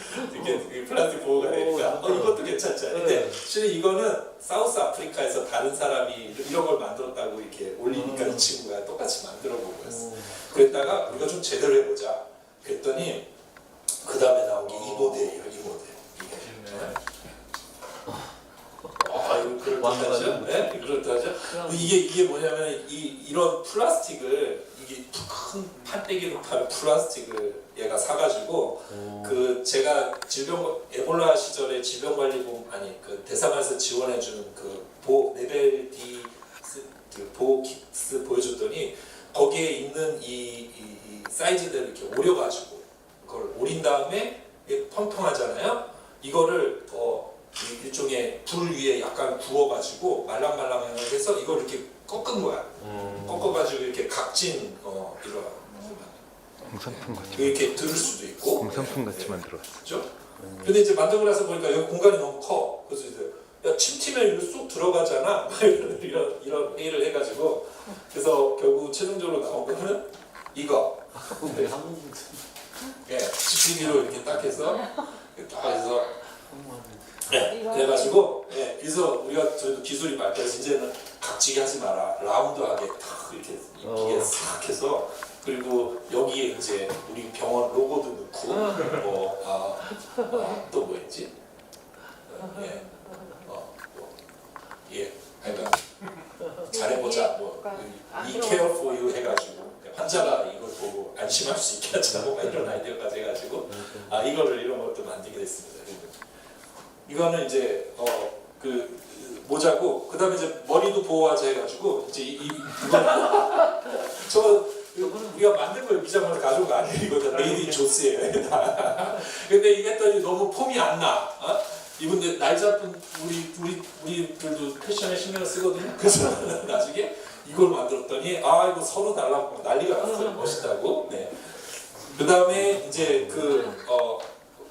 E: 플라스틱 보호가 되니까 이것도 괜찮죠. 근데 실은 이거는 사우스 아프리카에서 다른 사람이 이런 걸 만들었다고 이렇게 올리니까 이 친구가 똑같이 만들어 보고 했어. 그랬다가 우리가 좀 제대로 해보자 그랬더니 그 다음에 나온 게 이 모델이에요. 이 모델. 이거 그럴듯하죠? 네? 그럴듯하죠? 이게 뭐냐면 이런 플라스틱을, 이게 큰 판때기로 파는 플라스틱을 얘가 사가지고 제가 에볼라 시절에 질병관리본 그 대사관에서 지원해주는 그 레벨 D 보호킥스 보여줬더니 거기에 있는 이 사이즈대로 이렇게 오려가지고 그걸 오린 다음에 이게 펑펑하잖아요. 이거를 일종의 불 위에 약간 구워가지고 말랑말랑해서 이걸 이렇게 꺾은 거야. 꺾어가지고 이렇게 각진 이런
G: 공산품 같이
E: 이렇게 들을 수도 있고.
G: 공산품 같이 만들었어.
E: 그렇죠? 근데 이제 만들고 나서 보니까 여기 공간이 너무 커. 그래서 이제 야, 침 튀면 이리로 쑥 들어가잖아. 막 이런 회의를 해가지고 그래서 결국 최종적으로 나온 거는 이거. 예, 집기로 이렇게 딱 해서 딱 해서 예, 그래가지고 예, 그래서 우리가 저희도 기술이 발달해서 이제는 각지게 하지 마라. 라운드하게 탁 이렇게 이쁘게 싹 해서 그리고 여기에 이제 우리 병원 로고도 넣고 또 뭐였지? 그러니까 잘해보자 be careful you 해가지고 환자가 이걸 보고 안심할 수 있게 하자고 이런 아이디어까지 해가지고 이런 것도 만들게 됐습니다. 이거는 이제 그 모자고 그다음에 이제 머리도 보호하자 해가지고 이제 저 우리가 만든 거예요. 미장원에서 가져온 거 아니에요. 이거 다 메이드 인 조스예요. 근데 이게 했더니 너무 폼이 안 나. 이분들 날 잡은 우리들도 패션에 신경을 쓰거든요. 그래서 나중에 이걸 만들었더니 이거 서로 달라고 난리가 났어요. 멋있다고. 네. 그 다음에 이제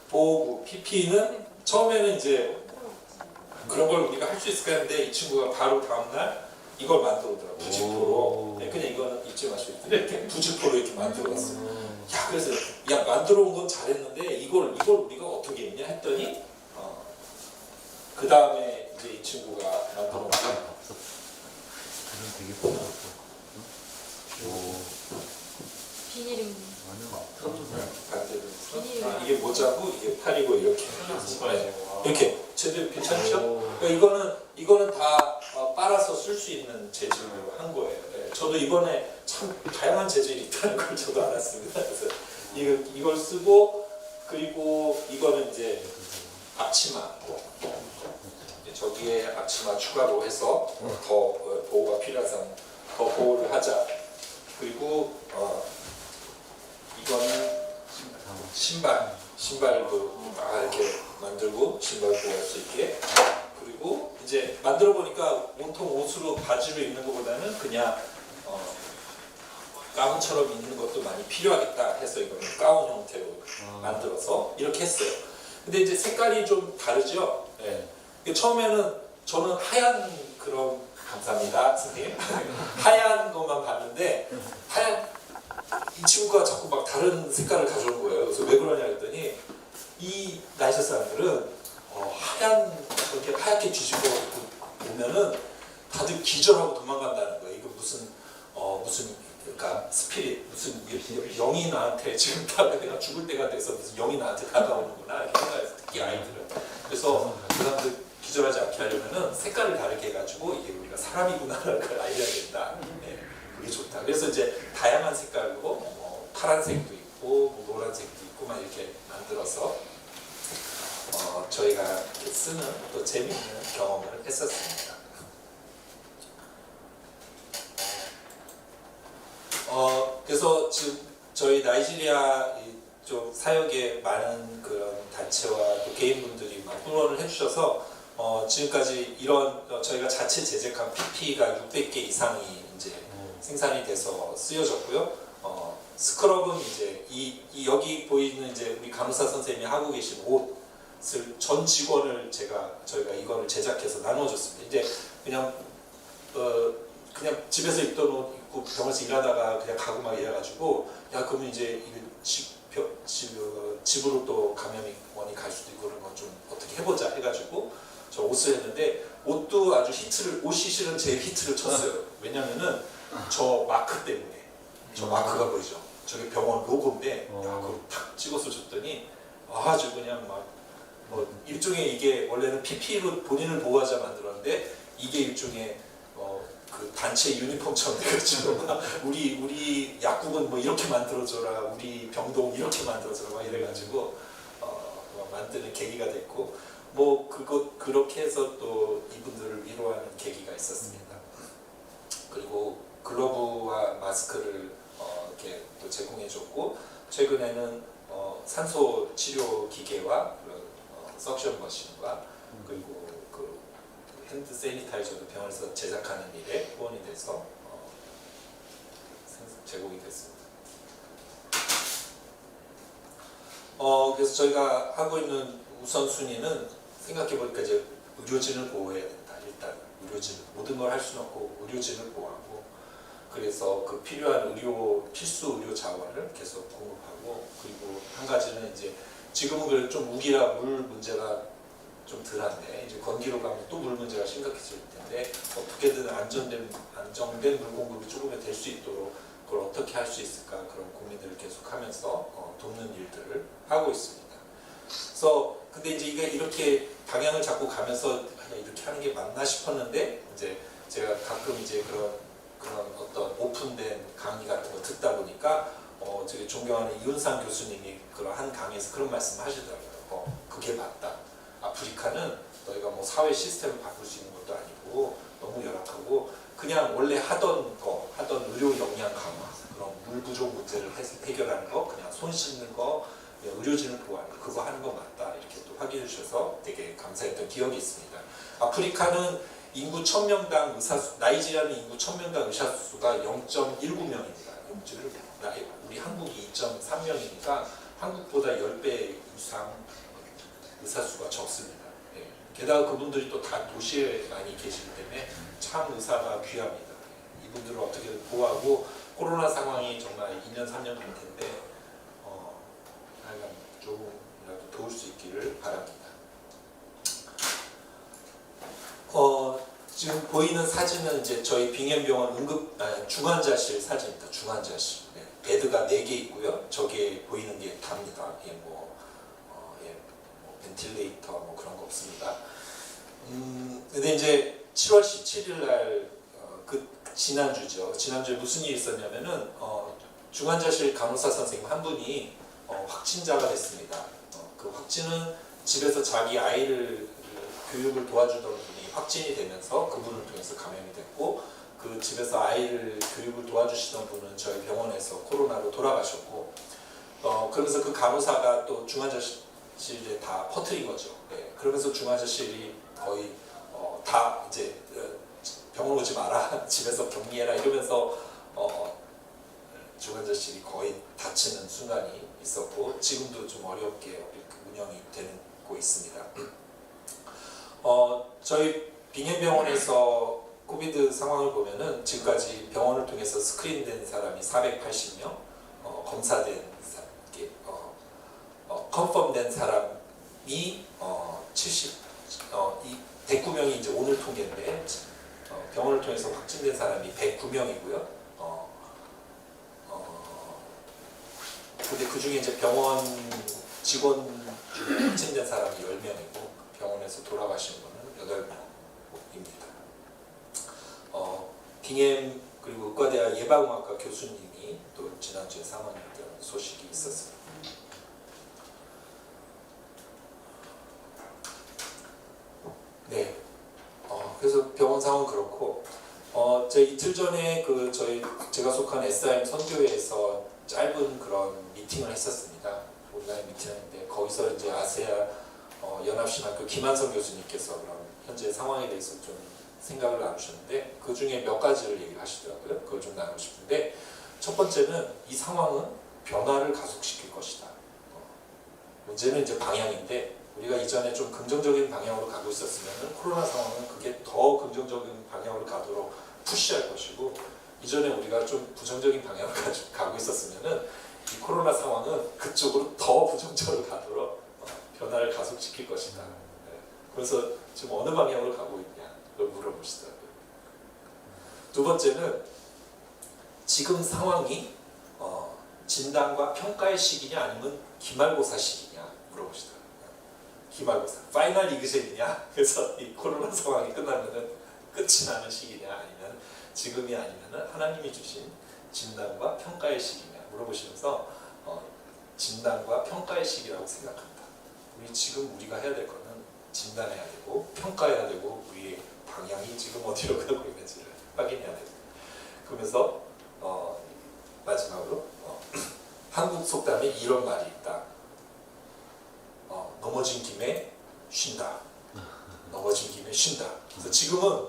E: 보호구 PP는 처음에는 이제 그런 걸 우리가 할 수 있을까 했는데 이 친구가 바로 다음날 이걸 만들어 오더라고요. 부직포로. 네, 그냥 이거는 잊지 마시고 이렇게 부직포로 이렇게 만들어 왔어요. 야, 그래서 만들어 온 건 잘했는데 이걸 우리가 어떻게 했냐 했더니 그 다음에 이제 이 친구가 만들어 온 게
G: 되게 부드럽고.
F: 비닐은
E: 이게 모자고 이게 팔이고 이렇게 이렇게 제대로 괜찮죠? 그러니까 이거는 다 빨아서 쓸 수 있는 재질로 한 거예요. 네, 저도 이번에 참 다양한 재질이 있다는 걸 저도 알았습니다. 그래서 이걸 쓰고 그리고 이거는 이제 앞치마 저기에 앞치마 추가로 해서 더 보호가 필요한 사람 더 보호를 하자. 그리고 이거는 신발도 이렇게 만들고 신발 보호할 수 있게. 그리고 이제 만들어 보니까 온통 옷으로 바지로 입는 것보다는 그냥 가운처럼 입는 것도 많이 필요하겠다 해서 이거는 가운 형태로 만들어서 이렇게 했어요. 근데 이제 색깔이 좀 다르죠. 네. 처음에는 저는 하얀 그런 감사합니다 선생님 하얀 것만 봤는데 이 친구가 자꾸 막 다른 색깔을 가져온 거예요. 그래서 왜 그러냐 했더니 이 나이셔 사람들은 이렇게 하얗게 뒤집어 보면은 다들 기절하고 도망간다는 거예요. 이거 무슨 그러니까 스피릿 무슨 영이 나한테 지금 내가 죽을 때가 돼서 무슨 영이 나한테 다가오는구나 이렇게 생각해서 특히 아이들은. 그래서 그 사람들 기절하지 않게 하려면은 색깔을 다르게 해가지고 이게 우리가 사람이구나라는 걸 알려야 된다. 네, 그게 좋다. 그래서 이제 다양한 색깔로 파란색도 있고 노란색도 있고 막 이렇게 만들어서 저희가 쓰는 또 재미있는 경험을 했었습니다. 그래서 지금 저희 나이지리아 좀 사역에 많은 그런 단체와 또 개인분들이 막 후원을 해주셔서 지금까지 이런 저희가 자체 제작한 PP가 600개 이상이 이제 생산이 돼서 쓰여졌고요. 스크럽은 이제 여기 보이는 이제 우리 간호사 선생님이 하고 계신 옷을 전 직원을 저희가 이거를 제작해서 나눠줬습니다. 이제 그냥 집에서 입던 옷 입고 병원에서 일하다가 그냥 가고 막 이래가지고 그러면 이제 집으로 또 감염원이 갈 수도 있고 그런 건 좀 어떻게 해보자 해가지고 저 옷을 했는데 옷도 아주 옷이 실은 제일 히트를 쳤어요. 왜냐면은 저 마크 때문에 저 마크가 보이죠? 저게 병원 로고인데 그걸 탁 찍어서 줬더니 아주 그냥 막 일종의 이게 원래는 PP로 본인을 보호하자 만들었는데 이게 일종의 그 단체 유니폼처럼 돼가지고 우리 약국은 뭐 이렇게 만들어줘라, 우리 병동 이렇게 만들어줘라 막 이래가지고 만드는 계기가 됐고 그렇게 해서 또 이분들을 위로하는 계기가 있었습니다. 그리고 글러브와 마스크를 이렇게 또 제공해줬고 최근에는 산소 치료 기계와 그런 석션 머신과 그리고 핸드 세니타이저도 병원에서 제작하는 일에 후원이 돼서 제공이 됐습니다. 그래서 저희가 하고 있는 우선순위는 생각해 보니까 이제 의료진을 보호해야 된다. 일단 의료진 모든 걸 할 수는 없고 의료진을 보호하고 그래서 그 필요한 필수 의료 자원을 계속 공급하고 그리고 한 가지는 이제 지금은 그래도 좀 우기라 물 문제가 좀 덜한데 이제 건기로 가면 또 물 문제가 심각해질 텐데 어떻게든 안정된 물 공급이 조금은 될 수 있도록 그걸 어떻게 할 수 있을까 그런 고민들을 계속하면서 돕는 일들을 하고 있습니다. 그래서 근데 이제 이게 이렇게 방향을 잡고 가면서 이렇게 하는 게 맞나 싶었는데 이제 제가 가끔 이제 그런 어떤 오픈된 강의 같은 거 듣다 보니까 저기 존경하는 이윤상 교수님이 그런 한 강의에서 그런 말씀을 하시더라고요. 그게 맞다. 아프리카는 너희가 뭐 사회 시스템을 바꿀 수 있는 것도 아니고 너무 열악하고 그냥 원래 하던 의료 역량 강화, 그런 물 부족 문제를 해결하는 거, 그냥 손 씻는 거, 의료진을 보호하는 거, 그거 하는 거 맞다 이렇게 또 확인해 주셔서 되게 감사했던 기억이 있습니다. 아프리카는 인구 1000명당 나이지리아는 인구 1000명당 의사 수가 0.19명입니다. 우리 한국이 2.3명이니까 한국보다 10배 이상 의사 수가 적습니다. 게다가 그분들이 또 다 도시에 많이 계시기 때문에 참 의사가 귀합니다. 이분들을 어떻게 보호하고 코로나 상황이 정말 2년 3년 될 텐데 하여간 조금이라도 도울 수 있기를 바랍니다. 지금 보이는 사진은 이제 저희 빙엠병원 중환자실 사진입니다. 중환자실. 베드가 4개 있고요. 저게 보이는 게 답니다. 벤틸레이터 뭐 그런 거 없습니다. 근데 이제 7월 17일 날 지난주죠. 지난주에 무슨 일이 있었냐면은 중환자실 간호사 선생님 한 분이 확진자가 됐습니다. 그 확진은 집에서 자기 아이를 교육을 도와주던 분이 확진이 되면서 그분을 통해서 감염이 됐고 그 집에서 아이를 교육을 도와주시던 분은 저희 병원에서 코로나로 돌아가셨고 그러면서 그 간호사가 또 중환자실에 다 퍼뜨린 거죠. 그러면서 중환자실이 거의 다 이제 병원 오지 마라, 집에서 격리해라 이러면서 중환자실이 거의 닫히는 순간이 있었고 지금도 좀 어렵게 운영이 되고 있습니다. 저희 빙엠병원에서 코비드 상황을 보면은 지금까지 병원을 통해서 스크린된 사람이 480명, 검사된 컨펌된 사람이 109명이 이제 오늘 통계인데 병원을 통해서 확진된 사람이 109명이고요. 근데 그 중에 이제 병원 직원 중에 확진된 사람이 10명이고 병원에서 돌아가신 분은 8명입니다. 빙엠 그리고 의과대학 예방의학과 교수님이 또 지난주에 사망했던 소식이 있었습니다. 네. 그래서 병원 상황은 그렇고 제가 이틀 전에 제가 속한 SIM 선교회에서 짧은 그런 미팅을 했었습니다. 온라인 미팅인데 거기서 이제 아세아 연합신학교 김한성 교수님께서 그런 현재 상황에 대해서 좀 생각을 나누셨는데 그 중에 몇 가지를 얘기하시더라고요. 그걸 좀 나누고 싶은데 첫 번째는 이 상황은 변화를 가속시킬 것이다. 문제는 이제 방향인데 우리가 이전에 좀 긍정적인 방향으로 가고 있었으면 코로나 상황은 그게 더 긍정적인 방향으로 가도록 푸시할 것이고 이전에 우리가 좀 부정적인 방향으로 가고 있었으면 이 코로나 상황은 그쪽으로 더 부정적으로 가도록 변화를 가속시킬 것이다. 그래서 지금 어느 방향으로 가고 있냐 그걸 물어보시더라고요. 두 번째는 지금 상황이 진단과 평가의 시기냐 아니면 기말고사 시기냐 물어보시더라고요. 기말고사, 파이널 이그잼이냐? 그래서 이 코로나 상황이 끝나면은 끝이 나는 시기냐 아니면 지금이 아니면은 하나님이 주신 진단과 평가의 시기냐 물어보시면서 진단과 평가의 시기라고 생각합니다. 우리가 해야 될 거는 진단해야 되고 평가해야 되고 우리의 방향이 지금 어디로 가고 있는지를 확인해야 됩니다. 그러면서 마지막으로 한국 속담에 이런 말이 있다. 넘어진 김에 쉰다. 넘어진 김에 쉰다. 그래서 지금은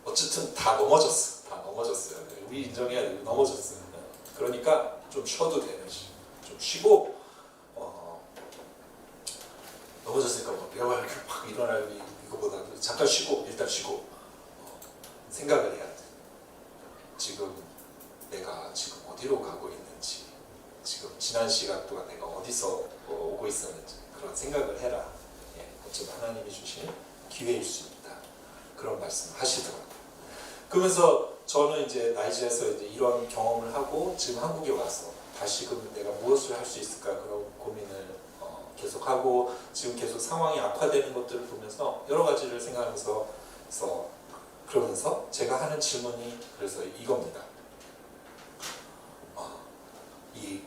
E: 어쨌든 다 넘어졌어요. 우리 인정해야 되고 넘어졌어요. 그러니까 좀 쉬어도 되는 좀 쉬고 일어날 이거보다도 잠깐 쉬고 일단 쉬고 생각을 해야 돼. 지금 내가 지금 어디로 가고 있는지, 지금 지난 시간 동안 내가 어디서 오고 있었는지 그런 생각을 해라. 예, 어쩌면 하나님이 주신 기회일 수 있다. 그런 말씀을 하시더라고요. 그러면서 저는 이제 나이지에서 이제 이런 경험을 하고 지금 한국에 와서 다시금 내가 무엇을 할 수 있을까 그런 고민을 계속하고 지금 계속 상황이 악화되는 것들을 보면서 여러 가지를 생각하면서 그러면서 제가 하는 질문이 그래서 이겁니다. 이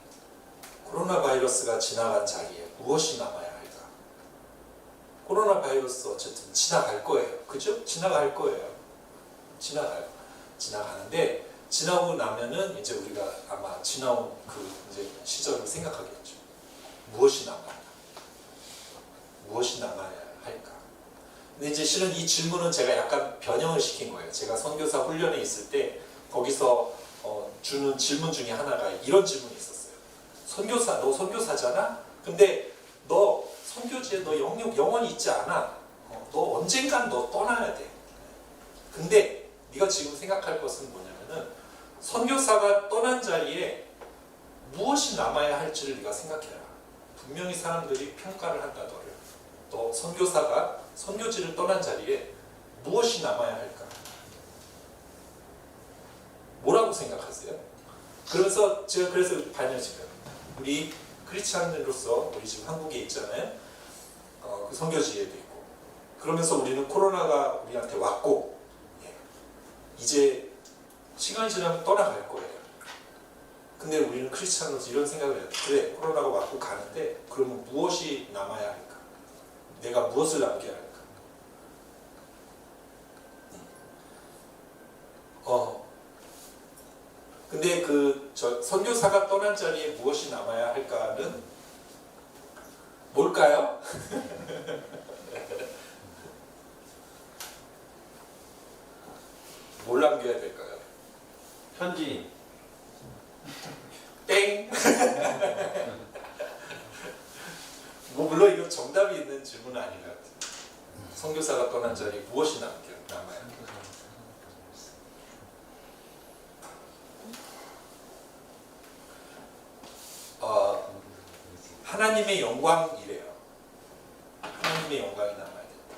E: 코로나 바이러스가 지나간 자리에 무엇이 남아야 할까? 코로나 바이러스 어쨌든 지나갈 거예요. 그죠? 지나갈 거예요. 지나가는데 지나고 나면은 이제 우리가 아마 지나온 그 이제 시절을 생각하겠죠. 무엇이 남아야 할까? 근데 이제 실은 이 질문은 제가 약간 변형을 시킨 거예요. 제가 선교사 훈련에 있을 때 거기서 주는 질문 중에 하나가 이런 질문이 있었어요. 선교사, 너 선교사잖아? 근데 너 선교지에 너 영원히 있지 않아. 너 언젠간 너 떠나야 돼. 근데 네가 지금 생각할 것은 뭐냐면은 선교사가 떠난 자리에 무엇이 남아야 할지를 네가 생각해라. 분명히 사람들이 평가를 한다 너를. 너 선교사가 선교지를 떠난 자리에 무엇이 남아야 할까? 뭐라고 생각하세요? 그래서 제가 그래서 반영시켜요. 우리 크리스찬으로서 우리 지금 한국에 있잖아요. 그 선교지에도 있고. 그러면서 우리는 코로나가 우리한테 왔고 이제 시간이 지나면 떠나갈 거예요. 근데 우리는 크리스찬으로서 이런 생각을 해요. 그래, 코로나가 왔고 가는데 그러면 무엇이 남아야 할까? 내가 무엇을 남겨야 할까? 근데 선교사가 떠난 자리에 무엇이 남아야 할까는 뭘까요? 뭘 남겨야 될까요?
C: 현지인.
E: 땡! 뭐 물론 이거 정답이 있는 질문은 아닌 것 같아요. 선교사가 떠난 자리에 무엇이 남아야 할까요? 하나님의 영광이래요. 하나님의 영광이 남아야 된다.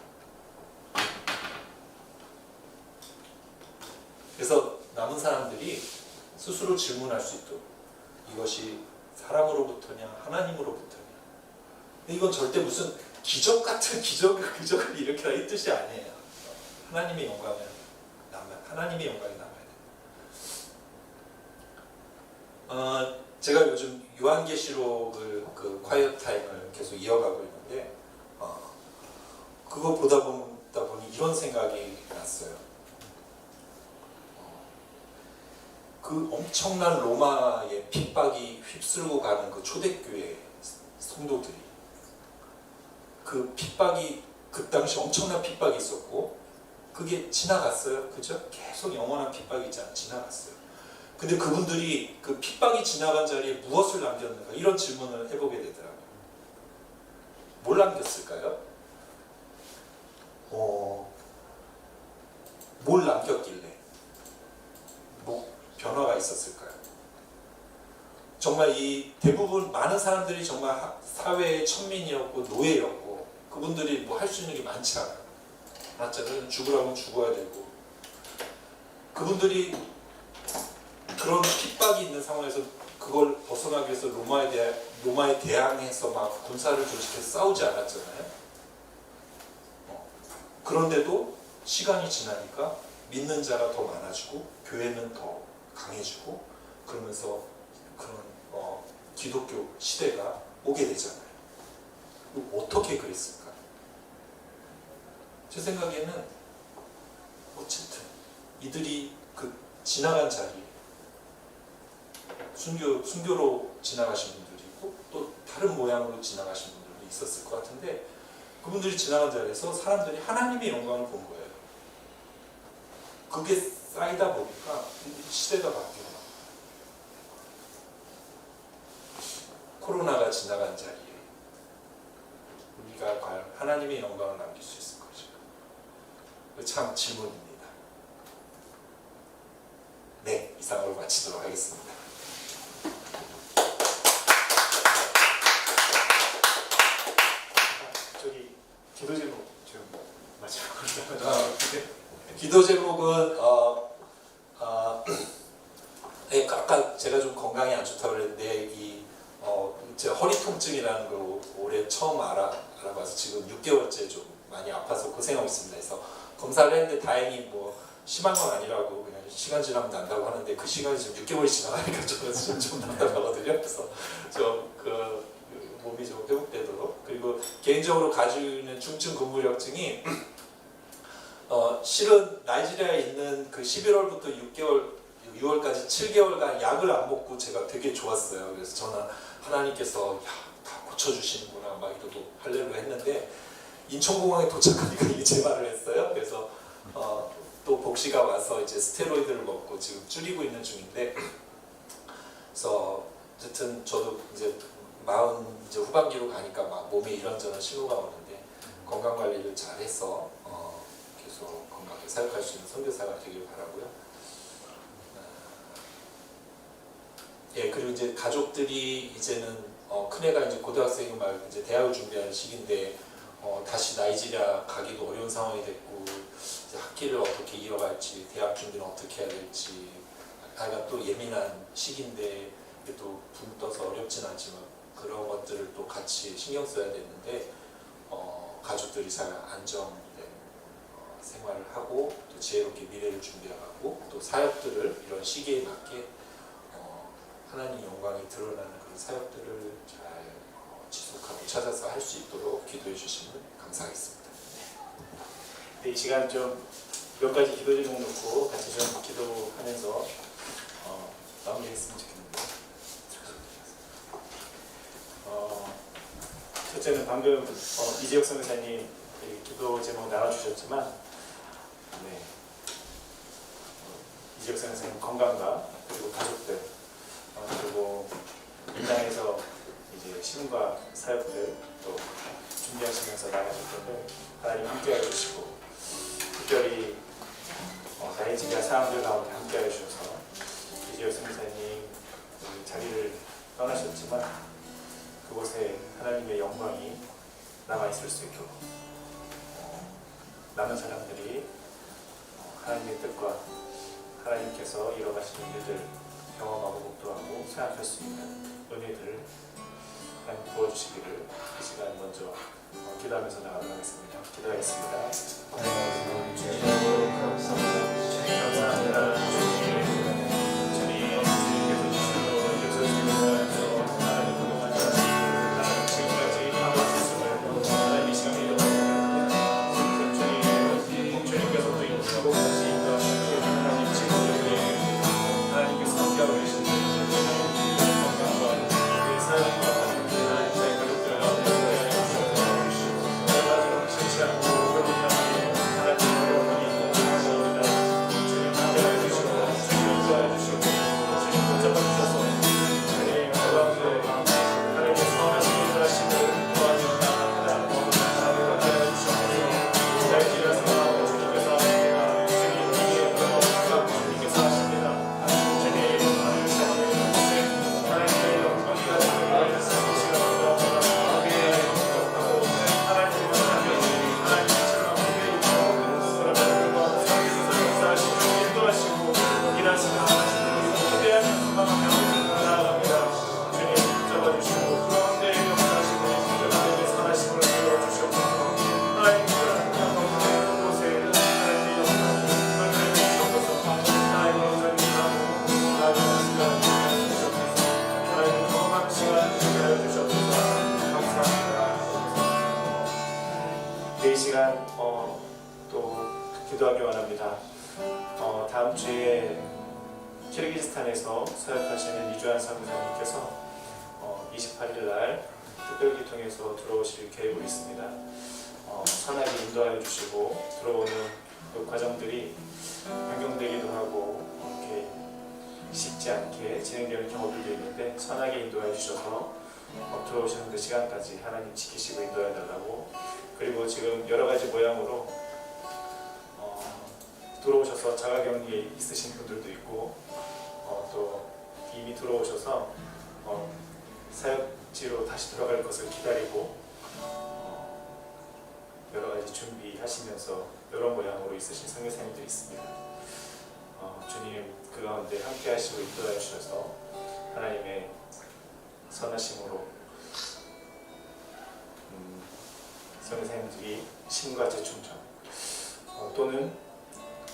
E: 그래서 남은 사람들이 스스로 질문할 수 있도록 이것이 사람으로부터냐 하나님으로부터냐. 근데 이건 절대 무슨 기적 같은 기적을 일으켜라 이 뜻이 아니에요. 하나님의 영광이 남아야 돼요. 제가 요즘 요한계시록을 그 콰이어 타임을 계속 이어가고 있는데 그거 보다 보니 이런 생각이 났어요. 그 엄청난 로마의 핍박이 휩쓸고 가는 그 초대교회 성도들이 그 핍박이 그 당시 엄청난 핍박이 있었고 그게 지나갔어요. 그죠? 계속 영원한 핍박이 지나갔어요. 근데 그분들이 그 핍박이 지나간 자리에 무엇을 남겼는가 이런 질문을 해보게 되더라고요. 뭘 남겼을까요? 뭘 남겼길래 뭐 변화가 있었을까요? 정말 이 대부분 많은 사람들이 정말 사회의 천민이었고 노예였고 그분들이 뭐 할 수 있는 게 많지 않아요. 맞잖아요. 죽으라면 죽어야 되고 그분들이 그런 핍박이 있는 상황에서 그걸 벗어나기 위해서 로마에 대항해서 막 군사를 조직해서 싸우지 않았잖아요. 그런데도 시간이 지나니까 믿는 자가 더 많아지고 교회는 더 강해지고 그러면서 그런 기독교 시대가 오게 되잖아요. 어떻게 그랬을까? 제 생각에는 어쨌든 이들이 그 지나간 자리에 순교로 지나가신 분들이 있고 또 다른 모양으로 지나가신 분들도 있었을 것 같은데 그분들이 지나간 자리에서 사람들이 하나님의 영광을 본 거예요. 그게 쌓이다 보니까 시대가 바뀌어요. 코로나가 지나간 자리에 우리가 과연 하나님의 영광을 남길 수 있을 것인가? 참 질문입니다. 네, 이상으로 마치도록 하겠습니다.
D: 저기 기도 제목 좀 마지막으로
E: 기도 제목은 아까 제가 좀 건강이 안 좋다고 그랬는데 제 허리 통증이라는 걸 올해 처음 알아봐서 지금 6개월째 좀 많이 아파서 고생하고 있습니다. 그래서 검사를 했는데 다행히 뭐 심한 건 아니라고 그냥 시간 지나면 난다고 하는데 그 시간이 지금 6개월이 지나가니까 좀 답답하거든요. 그래서 좀 몸이 좀 회복되도록, 그리고 개인적으로 가지고 있는 중증 근무력증이 실은 나이지리아에 있는 그 11월부터 6월까지 7개월간 약을 안 먹고 제가 되게 좋았어요. 그래서 저는 하나님께서 다 고쳐주시는구나 막 이러고 할렐루야 했는데 인천공항에 도착하니까 이게 제 말을 했어요. 그래서 또 복시가 와서 이제 스테로이드를 먹고 지금 줄이고 있는 중인데, 그래서 어쨌든 저도 이제 40 이제 후반기로 가니까 막 몸에 이런저런 신호가 오는데 건강 관리를 잘 해서 계속 건강하게 사역할 수 있는 선교사가 되길 바라고요. 예, 그리고 이제 가족들이 이제는 큰애가 이제 고등학생이 막 이제 대학을 준비하는 시기인데 다시 나이지리아 가기도 어려운 상황이 됐고, 이제 학기를 어떻게 이어갈지, 대학 준비는 어떻게 해야 될지, 아이가 또 예민한 시기인데 또 붕 떠서 어렵진 않지만 그런 것들을 또 같이 신경 써야 되는데 가족들이 잘 안정된 생활을 하고 또 지혜롭게 미래를 준비하고 또 사역들을 이런 시기에 맞게 하나님 영광이 드러나는 그런 사역들을 잘 지속하고 찾아서 할 수 있도록 기도해 주시면 감사하겠습니다.
D: 네, 이 시간 좀 몇 가지 기도 제목 놓고 같이 좀 기도하면서 마무리했으면 좋겠는데, 첫째는 방금 이재혁 선교사님 기도 제목 나눠주셨지만, 네, 이재혁 선교사님 건강과 그리고 가족들, 그리고 인당에서 이제 신과 사역들 또 준비하시면서 나가실 텐데 하나님 함께해 주시고, 특별히 나이지리아 사람들 가운데 함께해 주셔서 이재혁 선교사님 자리를 떠나셨지만 그곳에 하나님의 영광이 남아 있을 수 있도록 남은 사람들이 하나님의 뜻과 하나님께서 이뤄가시는 일들 경험하고 목도하고 생각할 수 있는 은혜들을 하나님 부어주시기를 이 시간 먼저 기도하면서 나가도록 하겠습니다. 기도하겠습니다. 감사합니다. 주님께서 주신 하나님 그동안 지금까지 하나님을 하나님 이 시간에 주님께서 또 인도하고 같이 인도하시고 하나님 친구들이 하나님께서 함께하고 계신 건강과 우리의 삶과 저희 가족들 가운데 주셔서 여러 가지로 실시하고 그런 하나님의 영광이 있습니다. 주님 함께해 주시고 주님 인도해 주시고 주님 붙잡아 주셔서 주님 가운데 하나님의 선하신 일을 하시고 도와주시옵소서. 함께해 주셔서 나이지리아 상황 주님께서 하십니다. 주님 이기의 영광 주님께서 하십니다. 주님 하나님의 영광이 가지고 있는 시간입니다. 이 시간 또 기도하기 원합니다. 다음 주에 키르기스탄에서 사역하시는 이주한 선교사님께서 28일 날 특별기 통해서 들어오실 계획으로 있습니다. 선하게 인도하여 주시고 들어오는 그 과정들이 변경되기도 하고 이렇게 쉽지 않게 진행되는 경우들도 있는데 선하게 인도해 주셔서 들어오시는 그 시간까지 하나님 지키시고 인도해 달라고. 그리고 지금 여러 가지 모양으로 들어오셔서 자가격리에 있으신 분들도 있고 또 이미 들어오셔서 사역지로 다시 들어갈 것을 기다리고 여러 가지 준비하시면서 여러 모양으로 있으신 선교사님들이 있습니다. 주님 그 가운데 함께 하시고 인도해 주셔서 하나님의 선하심으로 선교사님들이 신과 재충전 또는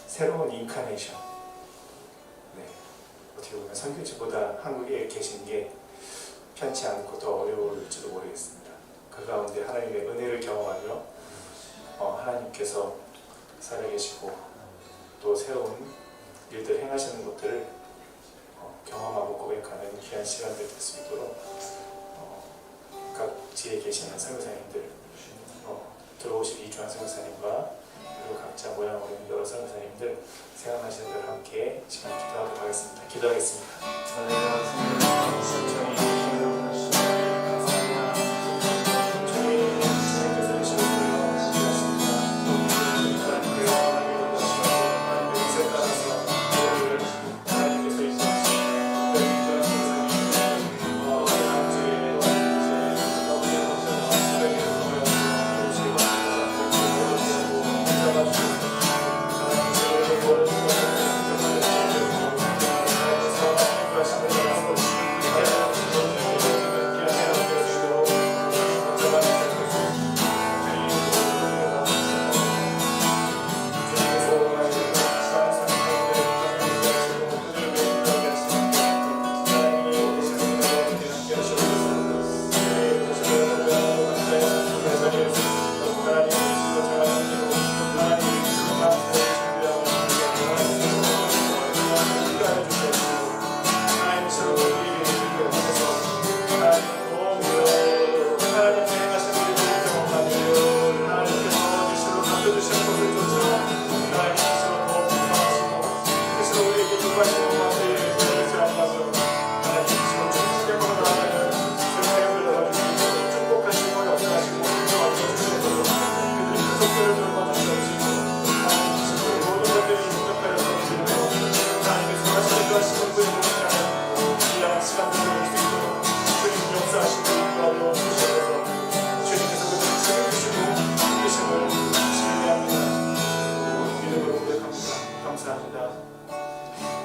D: 새로운 인카네이션, 네, 어떻게 보면 선교지보다 한국에 계신 게 편치 않고 더 어려울지도 모르겠습니다. 그 가운데 하나님의 은혜를 경험하며 하나님께서 살아계시고 또 새로운 일들 행하시는 것들을 경험하고 고백하는 귀한 시간들 될 수 있도록 각지에 계시는 선교사님들, 들어오실 이주한 선교사님과 그리고 각자 모양으로 있는 여러 선교사님들 생각나시는 대로 함께 시간 기도하도록 하겠습니다. 기도하겠습니다.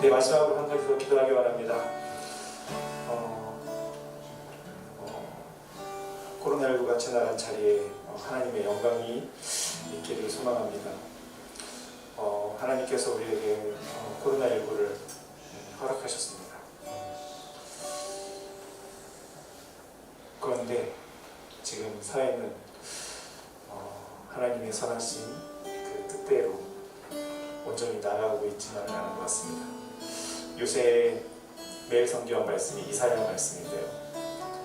D: 네, 마지막으로 한 가지 더 기도하기 바랍니다. 코로나19가 지나간 자리에 하나님의 영광이 있기를 소망합니다. 하나님께서 우리에게 코로나19를 허락하셨습니다. 그런데 지금 사회는 하나님의 선하신 그 뜻대로 온전히 나아가고 있지는 않은 것 같습니다. 요새 매일 성경 말씀이 이사야 말씀인데요.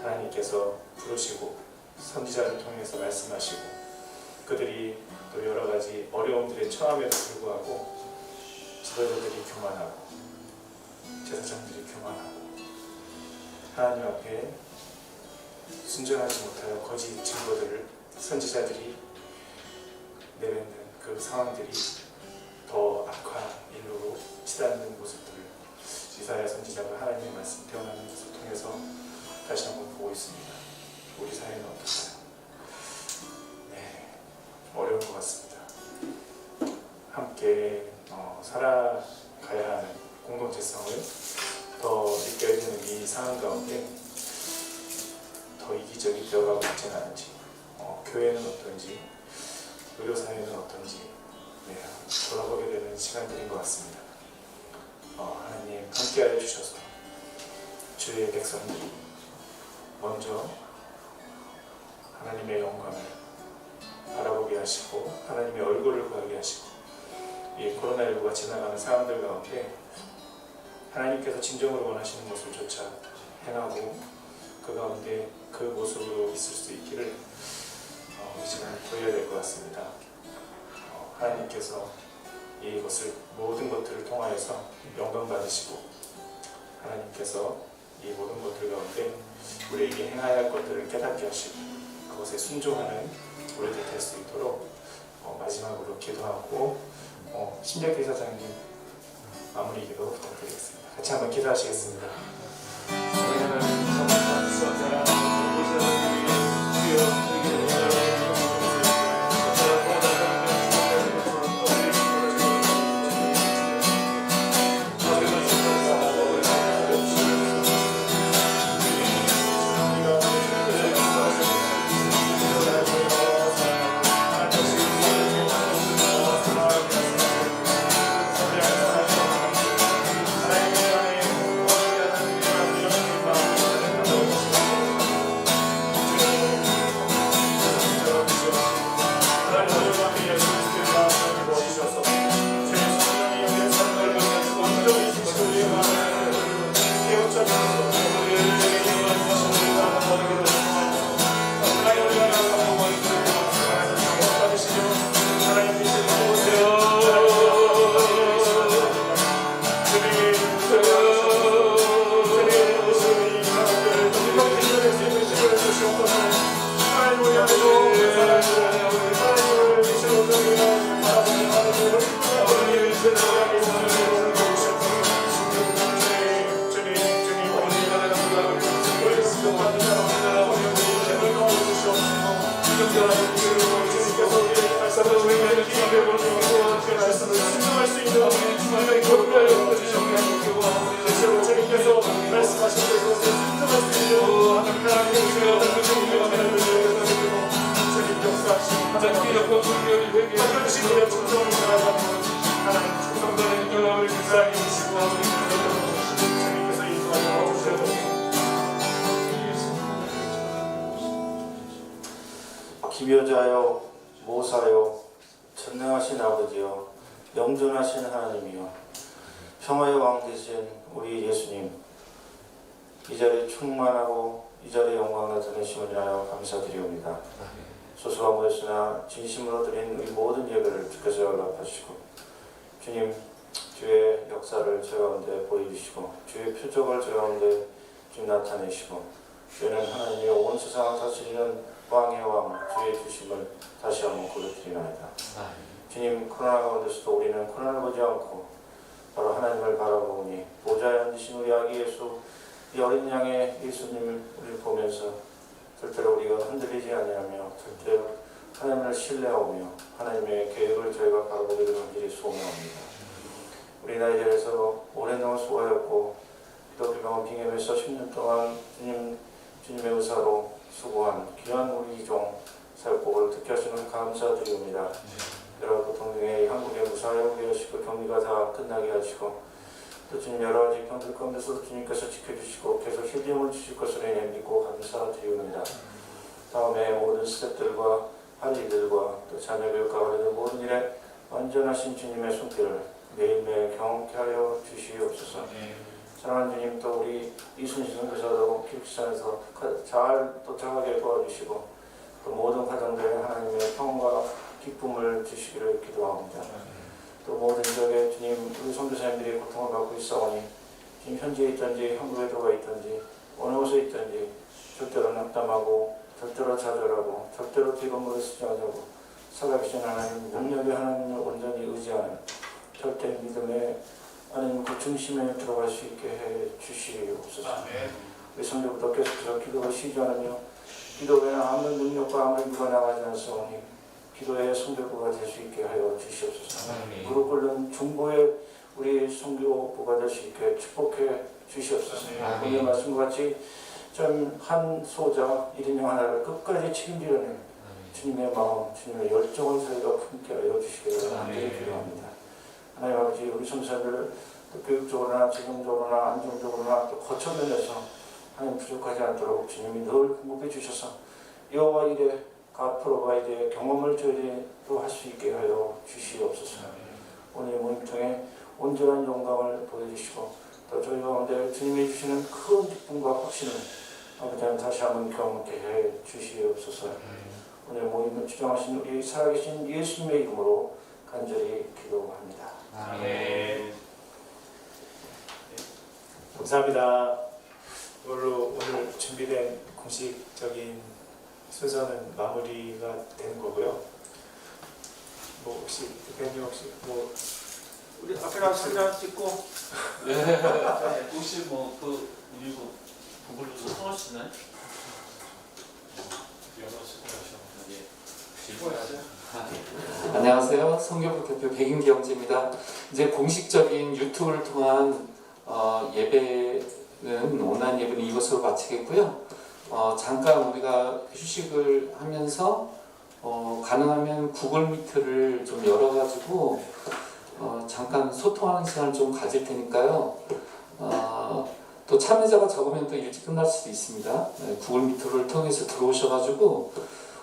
D: 하나님께서 부르시고 선지자를 통해서 말씀하시고 그들이 또 여러 가지 어려움들에 처함에도 불구하고 지도자들이 교만하고 제사장들이 교만하고 하나님 앞에 순종하지 못하여 거짓 증거들을 선지자들이 내뱉는 그 상황들이 더 악화 일로 치닫는 모습들을 이사야 선지자가 하나님의 말씀 태어나는 것을 통해서 다시 한번 보고 있습니다. 우리 사회는 어떨까요? 네, 어려운 것 같습니다. 함께 살아가야 하는 공동체성을 더 느껴야 되는 이 상황 가운데 더 이기적이 되어가고 있지는 않은지, 교회는 어떤지, 의료사회는 어떤지 돌아보게 되는 시간들인 것 같습니다. 하나님 함께하여 주셔서 주의 백성들이 먼저 하나님의 영광을 바라보게 하시고 하나님의 얼굴을 구하게 하시고 이 코로나19가 지나가는 상황들 가운데 하나님께서 진정으로 원하시는 모습조차 행하고 그 가운데 그 모습으로 있을 수 있기를 이 시간에 보여야 될 것 같습니다. 하나님께서 이것을 모든 것들을 통하여서 영광 받으시고 하나님께서 이 모든 것들 가운데 우리에게 우리에게 행해야 할 것들을 깨닫게 하시고 그것에 순종하는 우리들 될 수 있도록 마지막으로 기도하고 신백기 사장님 마무리 기도 부탁드리겠습니다. 같이 한번 기도하시겠습니다.
G: 기묘자여 모사여 전능하신 아버지여 영존하신 하나님이여 평화의 왕 되신 우리 예수님, 이 자리에 충만하고 이 자리에 영광 나타내심을 인하여 감사드리옵니다. 소소한 것이나 진심으로 드린 우리 모든 예배를 주께서 연락하시고 주님, 주의 역사를 저희 가운데 보여주시고 주의 표적을 저희 가운데 주님 나타내시고 주는 하나님의 온 세상을 다스리는 왕의 왕 주의 주심을 다시 한번 고백드리나이다. 주님, 코로나 가운데서도 우리는 코로나를 보지 않고 바로 하나님을 바라보니 보좌에 앉으신 우리 아기 예수, 이 어린 양의 예수님을 우리를 보면서 절대로 우리가 흔들리지 아니하며 절대로 하나님을 신뢰하며 하나님의 계획을 저희가 바라보게 되는 길이 소망합니다. 우리 나이절에서 오랜동안 수고하였고 기독교 병원 빙의에서 10년 동안 주님의 의사로 수고한 귀한 우리 종 사역복을 듣게 하시는 감사드리옵니다. 여러 고통 중에 한국의 무사히 오게 하시고 격리가 다 끝나게 하시고 또 주님 여러 가지 병들 가운데서 주님께서 지켜주시고 계속 힐링을 주실 것을 믿고 감사드리옵니다. 다음에 모든 스태프들과 할일들과 또 자녀교육과 관련된 모든 일에 완전하신 주님의 손길을 매일매일 경험케 하여 주시옵소서. 사랑하는 주님, 또 우리 이순신 선교사도 기숙사에서 잘 도착하게 도와주시고 또 모든 가정들에 하나님의 평안과 기쁨을 주시기를 기도합니다. 또 모든 지역에 주님, 우리 선교사님들이 고통을 받고 있사오니 지금 현지에 있든지 한국에 들어가 있든지 어느 곳에 있든지 절대로 낙담하고 절대로 좌절하고 절대로 뒤건물을 쓰지 않고 살아계신 하나님, 능력의 하나님을 온전히 의지하는 절대 믿음의 하나님 그 중심에 들어갈 수 있게 해 주시옵소서. 우리 성도부터 계속해서 기도가 쉬지 않으며 기도 외에는 아무런 능력과 아무런 유가 나가지 않사오니 기도의 성도부가 될 수 있게 하여 주시옵소서. 무릎 꿇는 중보의 우리 성도부가 될 수 있게 축복해 주시옵소서. 오늘 말씀과 같이 전 한 소자 1인용 하나를 끝까지 책임지려는 주님의 마음, 주님의 열정을 저희가 품게 하여 주시기를 간절히 기도합니다. 하나님 아버지, 우리 선생님들 교육적으로나 재정적으로나 안정적으로나 또 거처면에서 하나님 부족하지 않도록 주님이 늘 공급해 주셔서 여호와 일에 갓프로바이드의 경험을 저희도 할 수 있게 하여 주시옵소서. 오늘 모임 통해 온전한 영광을 보여주시고 또 저희 가운데 주님이 주시는 큰 기쁨과 확신을 아버지는 다시 한번 경험하게 해 주시옵소서. 오늘 모임을 주장하신 우리 살아계신 예수님의 이름으로 간절히 기도합니다.
D: 아멘. 감사합니다. 이걸로 오늘 준비된 공식적인 순서는 마무리가 되는 거고요. 뭐 혹시 대표님 혹시 뭐
G: 우리 앞에 나와서 사진 찍고
C: 혹시 뭐그 우리 뭐 부부로서 성화 씨나요?
H: 안녕하세요. 성교부 대표 백인기 형제입니다. 이제 공식적인 유튜브를 통한 예배는 온라인 예배는 이것으로 마치겠고요. 잠깐 우리가 휴식을 하면서 가능하면 구글 미트를 좀 열어가지고 잠깐 소통하는 시간을 좀 가질 테니까요. 또 참여자가 적으면 또 일찍 끝날 수도 있습니다. 구글 미트를 통해서 들어오셔가지고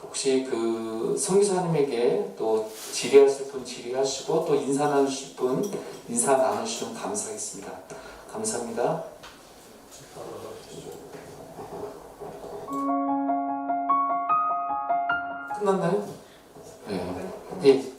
H: 혹시 그 성기사님에게 또 질의하실 분 질의하시고 또 인사 나누실 분 인사 나누시면 감사하겠습니다. 감사합니다. 끝났나요? 네.